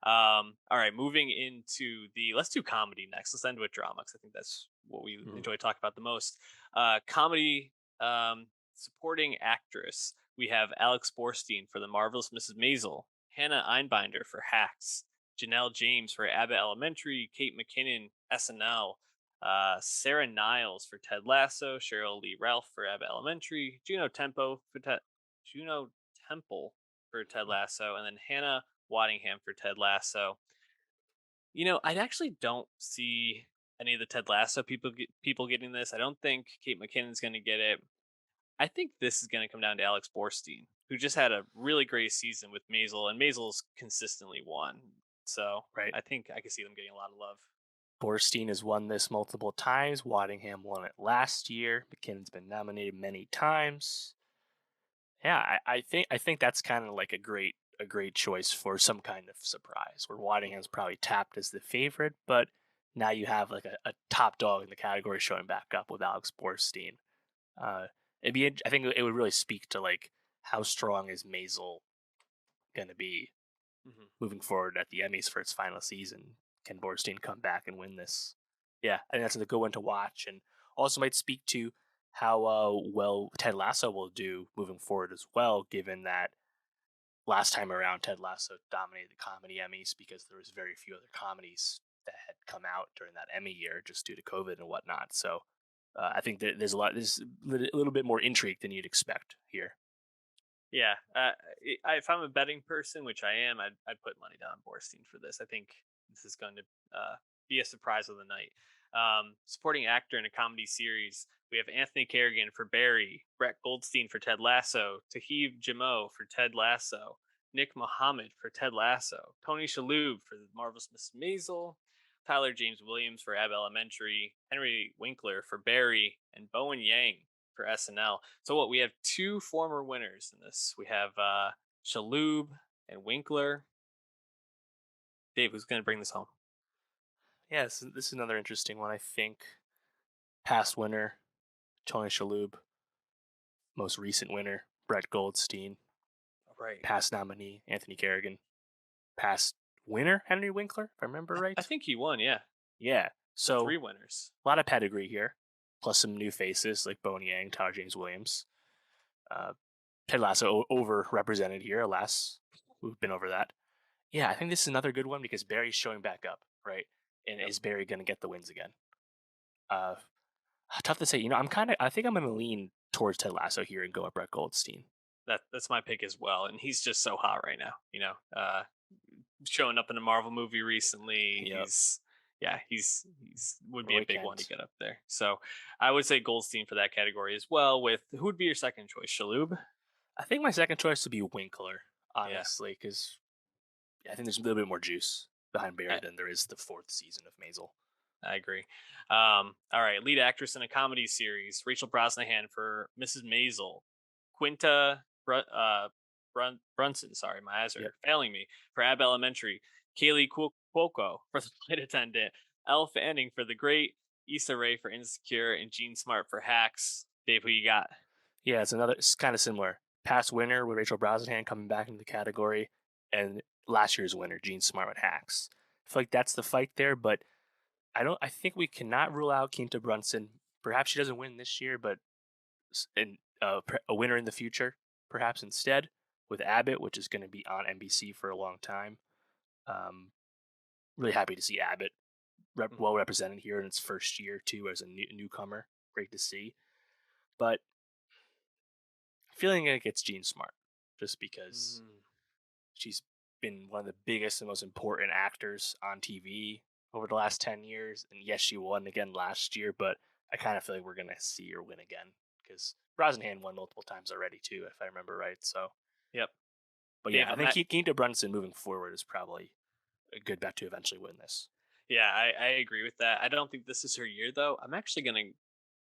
all right, moving into the let's do comedy next. Let's end with drama because I think that's what we Mhm. enjoy talking about the most. Comedy supporting actress. We have Alex Borstein for The Marvelous Mrs. Maisel, Hannah Einbinder for Hacks, Janelle James for Abbott Elementary, Kate McKinnon SNL, Sarah Niles for Ted Lasso, Cheryl Lee Ralph for Abbott Elementary, Juno Temple for Ted Lasso, and then Hannah Waddingham for Ted Lasso. I actually don't see any of the Ted Lasso people getting this. I don't think Kate McKinnon's going to get it. I think this is going to come down to Alex Borstein, who just had a really great season with Maisel, and Maisel's consistently won. So Right. I think I could see them getting a lot of love. Borstein has won this multiple times. Waddingham won it last year. McKinnon's been nominated many times. Yeah, I think that's kind of like a great choice for some kind of surprise. Where Waddingham's probably tapped as the favorite, but now you have like a top dog in the category showing back up with Alex Borstein. Uh, I think it would really speak to like how strong is Maisel going to be Hmm. moving forward at the Emmys for its final season? Can Borstein come back and win this? Yeah, I think that's a good one to watch, and also might speak to how well Ted Lasso will do moving forward as well, given that last time around Ted Lasso dominated the comedy Emmys because there was very few other comedies that had come out during that Emmy year just due to COVID and whatnot. So I think that there's a little bit more intrigue than you'd expect here. Yeah, if I'm a betting person, which I am, I'd put money down on Borstein for this. I think this is going to be a surprise of the night. Supporting actor in a comedy series, we have Anthony Kerrigan for Barry, Brett Goldstein for Ted Lasso, Tahiv Jamo for Ted Lasso, Nick Mohammed for Ted Lasso, Tony Shalhoub for The Marvelous Miss Maisel, Tyler James Williams for Ab Elementary, Henry Winkler for Barry, and Bowen Yang for SNL. So what we have two former winners in this. We have Shalhoub and Winkler. Dave, who's going to bring this home? Yes, this is another interesting one. I think past winner Tony Shalhoub, most recent winner Brett Goldstein, Right. past nominee Anthony Kerrigan, past winner Henry Winkler, if I remember I right. think he won. Yeah. Yeah, So three so winners. a lot of pedigree here, plus some new faces like Bowen Yang, Tyler James Williams. Uh, Ted Lasso overrepresented here, alas. We've been over that. Yeah, I think this is another good one because Barry's showing back up, right? And Yep. is Barry going to get the wins again? Uh, Tough to say. I think I'm going to lean towards Ted Lasso here and go at Brett Goldstein. That's my pick as well. And he's just so hot right now. Showing up in a Marvel movie recently. Yep. He's would be a Roy big one to Kent. get up there. So I would say Goldstein for that category as well. With who would be your second choice? Shalhoub. I think my second choice would be Winkler, Yeah. honestly, because I think there's a little bit more juice behind Barry I, than there is the fourth season of Maisel. I agree. All right, lead actress in a comedy series: Rachel Brosnahan for Mrs. Maisel, Quinta Brunson. Sorry, my eyes Yep. are failing me. For Ab Elementary, Kaylee Cuoco for the flight attendant, Elle Fanning for The Great, Issa Rae for Insecure, and Jean Smart for Hacks. Dave, who you got? Yeah, it's kind of similar. Past winner with Rachel Brosnahan coming back into the category, and last year's winner, Gene Smart with Hacks. I feel like that's the fight there, but I think we cannot rule out Quinta Brunson. Perhaps she doesn't win this year, but a winner in the future, perhaps instead with Abbott, which is going to be on NBC for a long time. Um, really happy to see Abbott Mhm. well represented here in its first year too as a newcomer. Great to see, but feeling like it's Gene Smart, just because Mm. she's been one of the biggest and most important actors on TV over the last 10 years. And yes, she won again last year, but I kind of feel like we're going to see her win again because Brosnahan won multiple times already, too, if I remember right. So, Yep. but yeah, Dave, I I'm think not. Quinta Brunson moving forward is probably a good bet to eventually win this. Yeah, I agree with that. I don't think this is her year though. I'm actually gonna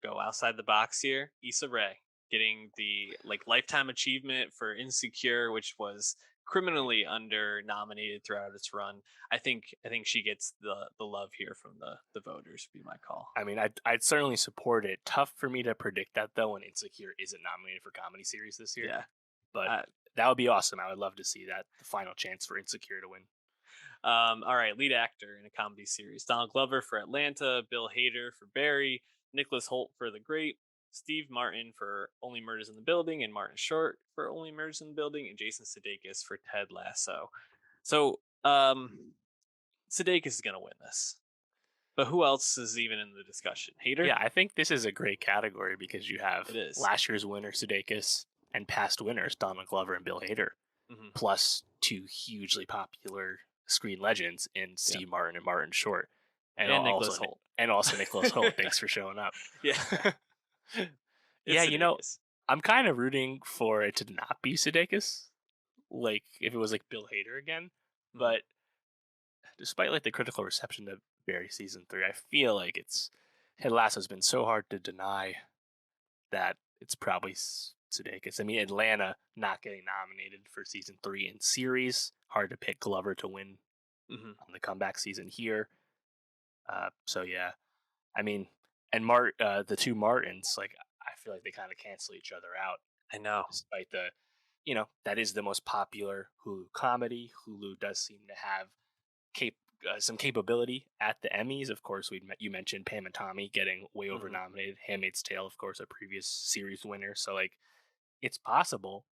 go outside the box here. Issa Rae getting the lifetime achievement for Insecure, which was criminally under nominated throughout its run. I think she gets the love here from the voters. Be my call. I mean, I'd certainly support it. Tough for me to predict that, though, when Insecure isn't nominated for comedy series this year. Yeah. But Uh, that would be awesome. I would love to see that, the final chance for Insecure to win. all right, lead actor in a comedy series: Donald Glover for Atlanta, Bill Hader for Barry, Nicholas Holt for The Great, Steve Martin for Only Murders in the Building, and Martin Short for Only Murders in the Building, and Jason Sudeikis for Ted Lasso. So, Sudeikis is going to win this, but who else is even in the discussion? Hader? Yeah, I think this is a great category because you It have is. last year's winner, Sudeikis, and past winners, Donald Glover and Bill Hader, Mm-hmm. plus two hugely popular screen legends in Yeah, Steve Martin and Martin Short. And and Nicholas Holt. also Nicholas Holt. Thanks for showing up. Yeah, Yeah, it's Sudeikis. I'm kind of rooting for it to not be Sudeikis, like if it was like Bill Hader again. Mm-hmm. But despite like the critical reception of Barry season 3, I feel like it's Ted Lasso's been so hard to deny that it's probably Sudeikis. I mean, Atlanta not getting nominated for season 3 in series, hard to pick Glover to win Mm-hmm. on the comeback season here. So yeah, I mean, and the two Martins, like I feel like they kind of cancel each other out, I know. despite the that is the most popular Hulu comedy. Hulu does seem to have cap- some capability at the Emmys. Of course, you mentioned Pam and Tommy getting way over Hmm. nominated. Handmaid's Tale, of course, a previous series winner. So like, it's possible,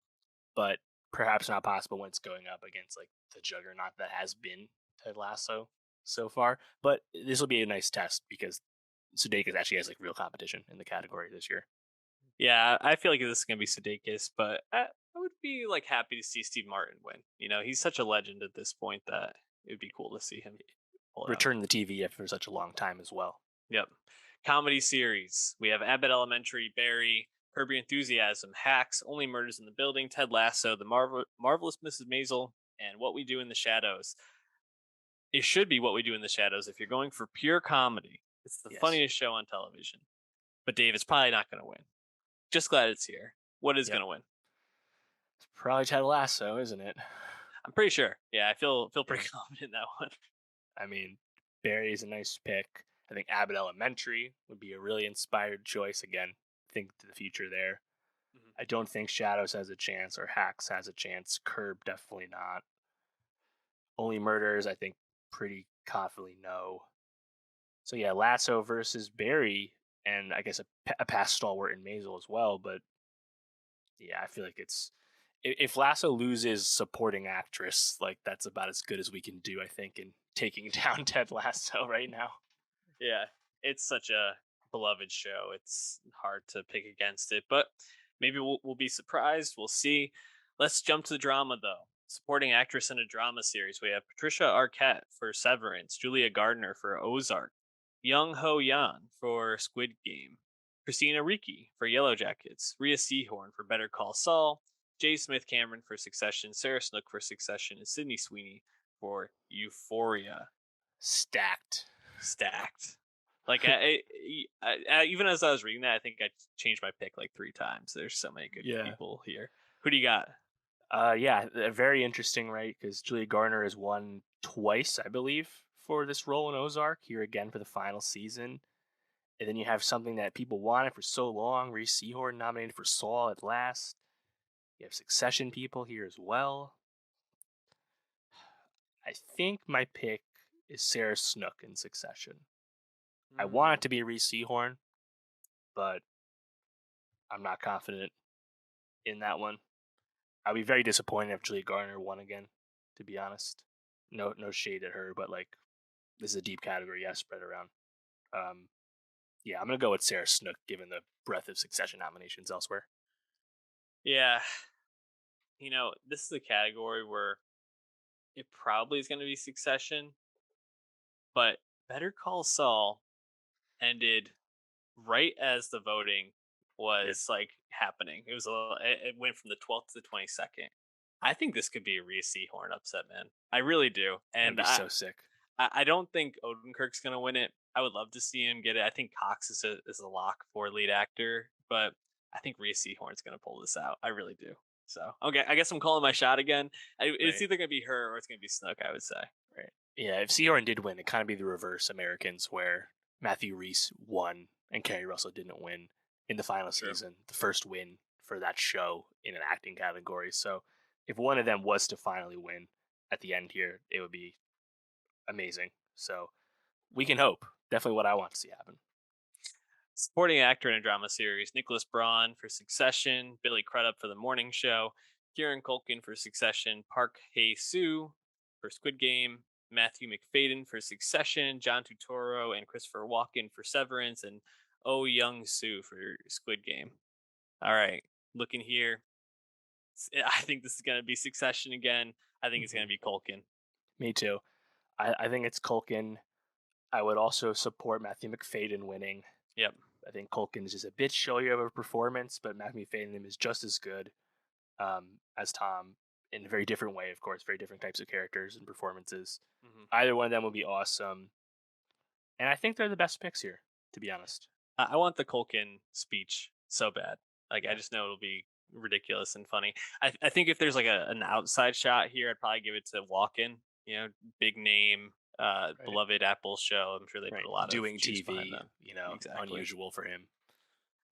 but perhaps not possible when it's going up against like the juggernaut that has been Ted Lasso so far. But this will be a nice test because Sudeikis actually has like real competition in the category this year. Yeah, I feel like this is gonna be Sudeikis, but I would be like happy to see Steve Martin win. He's such a legend at this point that it would be cool to see him pull it out. Return the TV after such a long time as well. Yep. Comedy series. We have Abbott Elementary, Barry, Curb Your Enthusiasm, Hacks, Only Murders in the Building, Ted Lasso, The Marvelous Mrs. Maisel, and What We Do in the Shadows. It should be What We Do in the Shadows if you're going for pure comedy. It's the Yes. funniest show on television. But Dave, it's probably not going to win. Just glad it's here. What is Yep. going to win? It's probably Ted Lasso, isn't it? I'm pretty sure. Yeah, I feel Yeah. pretty confident in that one. I mean, Barry is a nice pick. I think Abbott Elementary would be a really inspired choice. Again, think to the future there. Mhm. I don't think Shadows has a chance or Hacks has a chance. Curb definitely not. Only Murders, I think, pretty confidently no. So yeah, Lasso versus Barry, and I guess a past stalwart in Maisel as well. But yeah, I feel like if Lasso loses supporting actress, like that's about as good as we can do, I think, in taking down Ted Lasso right now. Yeah, it's such a beloved show. It's hard to pick against it, but maybe we'll be surprised. We'll see. Let's jump to the drama though. Supporting actress in a drama series, we have Patricia Arquette for Severance, Julia Gardner for Ozark, Young Ho Yan for Squid Game, Christina Ricci for Yellow Jackets, Rhea Seehorn for Better Call Saul, Jay Smith Cameron for Succession, Sarah Snook for Succession, and Sydney Sweeney for Euphoria. Stacked. Stacked. Like even as I was reading that, I think I changed my pick like 3 times. There's so many good Yeah. people here. Who do you got? Yeah, very interesting, right? Because Julia Garner has won twice, I believe, for this role in Ozark. Here again for the final season, and then you have something that people wanted for so long. Reese Seahorn nominated for Saul at last. You have Succession people here as well. I think my pick is Sarah Snook in Succession. I want it Hmm. to be Reese Seahorn, but I'm not confident in that one. I'd be very disappointed if Julia Garner won again, to be honest. No shade at her, but like this is a deep category, yeah, spread around. Um, yeah, I'm gonna go with Sarah Snook given the breadth of Succession nominations elsewhere. Yeah, this is a category where it probably is going to be Succession, but Better Call Saul ended right as the voting Did was like happening. It went from the 12th to the 22nd. I think this could be a Rhea Seahorn upset, man. I really do, That'd and be so sick. I don't think Odenkirk's gonna win it. I would love to see him get it. I think Cox is a lock for lead actor, but I think Rhea Seehorn's gonna pull this out. I really do. So okay, I guess I'm calling my shot again. It's Right, either gonna be her or it's gonna be Snook. I would say. right. Yeah, if Seahorn did win, it kind of be the reverse Americans where Matthew Reese won and Kerry Russell didn't win in the final True. season, the first win for that show in an acting category. So if one of them was to finally win at the end here, it would be amazing. So we can hope. Definitely what I want to see happen. Supporting actor in a drama series: Nicholas Braun for Succession, Billy Crudup for The Morning Show, Kieran Culkin for Succession, Park Hae Soo for Squid Game, Matthew McFadden for Succession, John Turturro and Christopher Walken for Severance, and Oh Young Soo for Squid Game. All right, looking here, I think this is going to be Succession again. I think it's going Hmm. to be Culkin. Me too. I think it's Culkin. I would also support Matthew McFadden winning. Yep. I think Culkin is just a bit showier of a performance, but Matthew McFadden is just as good as Tom in a very different way, of course, very different types of characters and performances. Hmm. Either one of them would be awesome. And I think they're the best picks here, to be honest. I want the Culkin speech so bad. Like I Yeah, just know it'll be ridiculous and funny. I think if there's like an outside shot here, I'd probably give it to Walken. Big name, right. beloved Apple show. I'm sure they put Right. a lot of Doing juice behind TV, them. Exactly. unusual for him.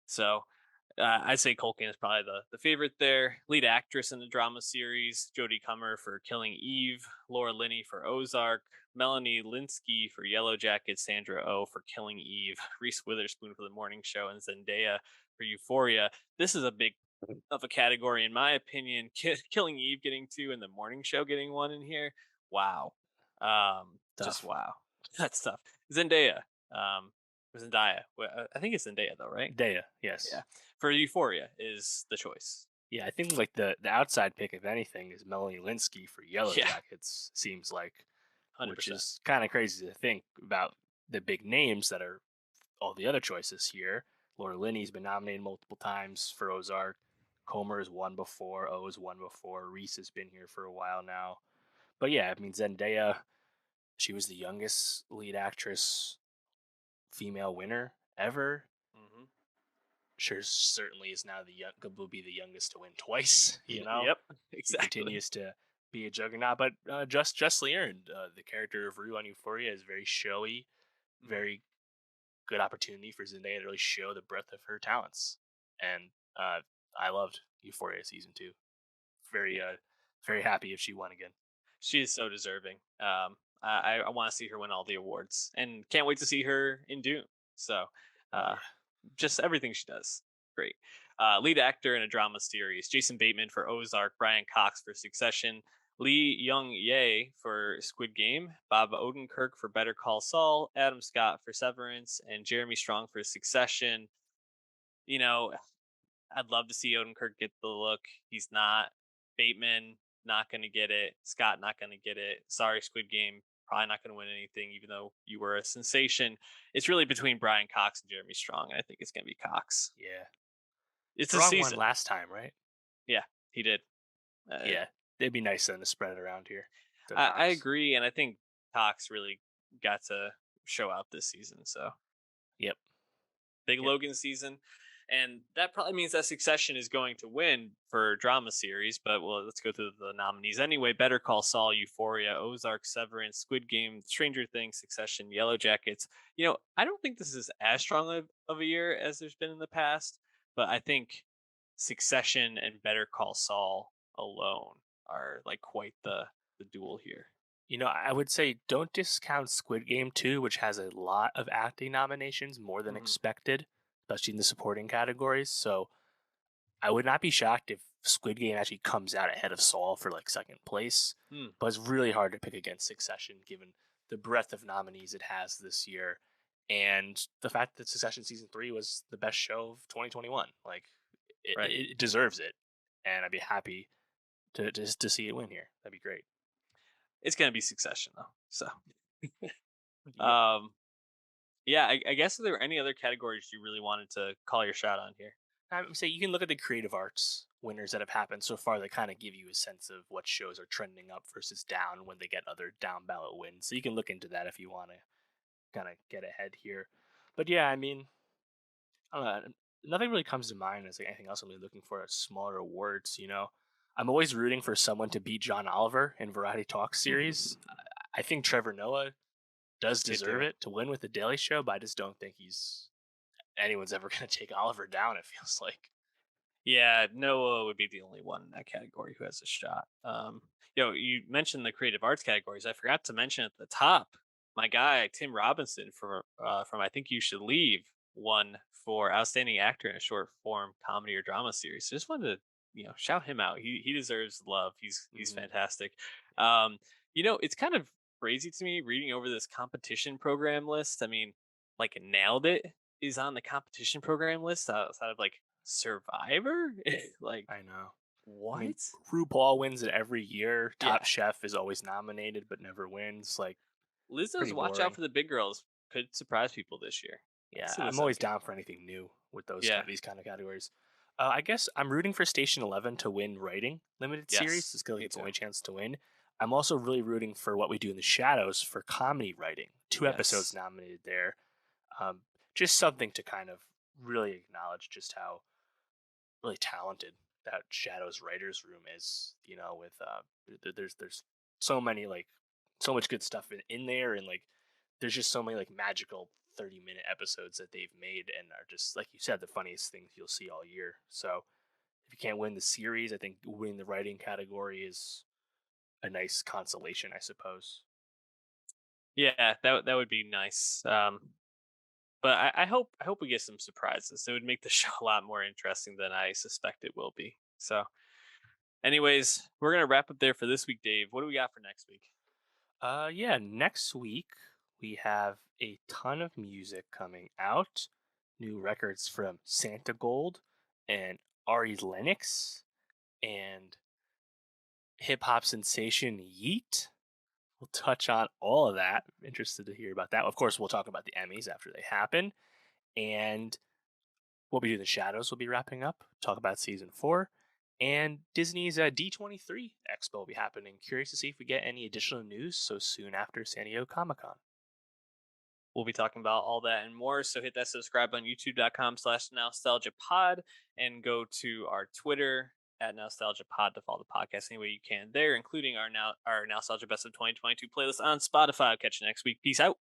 So I'd say Culkin is probably the favorite there. Lead actress in the drama series: Jodie Comer for Killing Eve, Laura Linney for Ozark, Melanie Linsky for Yellow Jackets, Sandra Oh for Killing Eve, Reese Witherspoon for The Morning Show, and Zendaya for Euphoria. This is a big of a category, in my opinion. Killing Eve getting two, and The Morning Show getting one in here. Wow, just Tough. wow. That's tough. Zendaya, Zendaya. I think it's Zendaya though, right? Dea, yes. Yeah, for Euphoria is the choice. Yeah, I think like the outside pick, if anything, is Melanie Linsky for Yellow Yeah, Jackets. Seems like, which 100%. is kind of crazy to think about the big names that are all the other choices here. Laura Linney's been nominated multiple times for Ozark. Comer has won before. O has won before. Reese has been here for a while now. But yeah, I mean Zendaya, she was the youngest lead actress female winner ever. Hmm. Sure, certainly is now the young, will be the youngest to win twice. Yep, She exactly. continues to be a juggernaut, but justly earned. The character of Rue on Euphoria is very showy, Hmm. very good opportunity for Zendaya to really show the breadth of her talents. And I loved Euphoria season 2. Very Yeah, very happy if she won again. she is so deserving. I want to see her win all the awards, and can't wait to see her in Dune. So, Oh uh, yeah, just everything she does, great. Lead actor in a drama series: Jason Bateman for Ozark, Brian Cox for Succession, Lee Young Ye for Squid Game, Bob Odenkirk for Better Call Saul, Adam Scott for Severance, and Jeremy Strong for Succession. You know, I'd love to see Odenkirk get the look. He's not. Bateman not going to get it. Scott not going to get it. Sorry, Squid Game. Probably not going to win anything, even though you were a sensation. It's really between Brian Cox and Jeremy Strong, and I think it's going to be Cox. yeah. It's a Strong won season. last time, right? Yeah, he did. Uh, Yeah, it'd be nice then to spread it around here to I Cox. agree, and I think Cox really got to show out this season. So Yep, big yep. Logan season. And that probably means that Succession is going to win for drama series. But well, let's go through the nominees anyway. Better Call Saul, Euphoria, Ozark, Severance, Squid Game, Stranger Things, Succession, Yellow Jackets. I don't think this is as strong of a year as there's been in the past. But I think Succession and Better Call Saul alone are like quite the duel here. I would say don't discount Squid Game 2, which has a lot of acting nominations, more than Hmm. expected, especially in the supporting categories. So I would not be shocked if Squid Game actually comes out ahead of Saul for like second place. Hmm. But it's really hard to pick against Succession given the breadth of nominees it has this year. And the fact that Succession season 3 was the best show of 2021. Like, Right. it deserves it. And I'd be happy to see it win here. That'd be great. It's gonna be Succession though. So Yep. um yeah, I guess are there any other categories you really wanted to call your shot on here? I would say you can look at the creative arts winners that have happened so far that kind of give you a sense of what shows are trending up versus down when they get other down ballot wins. So you can look into that if you want to kind of get ahead here. But yeah, I mean, I don't know. Nothing really comes to mind as like anything else I'm really looking for at smaller awards. I'm always rooting for someone to beat John Oliver in Variety Talk series. I think Trevor Noah does Me deserve too. it to win with the Daily Show, but I just don't think anyone's ever going to take Oliver down. It feels like. Yeah, Noah would be the only one in that category who has a shot. You mentioned the creative arts categories. I forgot to mention at the top, my guy Tim Robinson from I Think You Should Leave won for outstanding actor in a short form comedy or drama series. So just wanted to shout him out. He deserves love. He's Mhm. fantastic. Um, it's kind of crazy to me reading over this competition program list. I mean, like Nailed It is on the competition program list outside of like Survivor? Like, I know. I mean, what? RuPaul wins it every year. Top Yeah. Chef is always nominated but never wins. Like, Lizzo's pretty Watch Out boring. for the Big Girls could surprise people this year. I can Yeah, see I'm Lizzo always getting down for one. anything new with Yeah. these kind of categories. I guess I'm rooting for Station 11 to win writing limited series. Yes. It's like Me its too. only chance to win. I'm also really rooting for What We Do in the Shadows for comedy writing. 2 episodes Yes. nominated there. Um, just something to kind of really acknowledge just how really talented that Shadows writers room is. With there's so many like so much good stuff in there, and like there's just so many like magical 30-minute episodes that they've made and are just, like you said, the funniest things you'll see all year. So if you can't win the series, I think winning the writing category is a nice consolation, I suppose. Yeah, that would be nice. But I hope we get some surprises. It would make the show a lot more interesting than I suspect it will be. So, anyways, we're gonna wrap up there for this week, Dave. What do we got for next week? Yeah, next week we have a ton of music coming out. New records from Santa Gold and Ari Lennox and hip hop sensation Yeet. We'll touch on all of that. Interested to hear about that. Of course, we'll talk about the Emmys after they happen. And what we do in the shadows will be wrapping up. Talk about season 4. And Disney's D23 Expo will be happening. Curious to see if we get any additional news so soon after San Diego Comic Con. We'll be talking about all that and more. So hit that subscribe on youtube.com/nostalgiapod and go to our Twitter at nostalgiapod to follow the podcast any way you can there, including our Nostalgia Best of 2022 playlist on Spotify. I'll catch you next week. Peace out.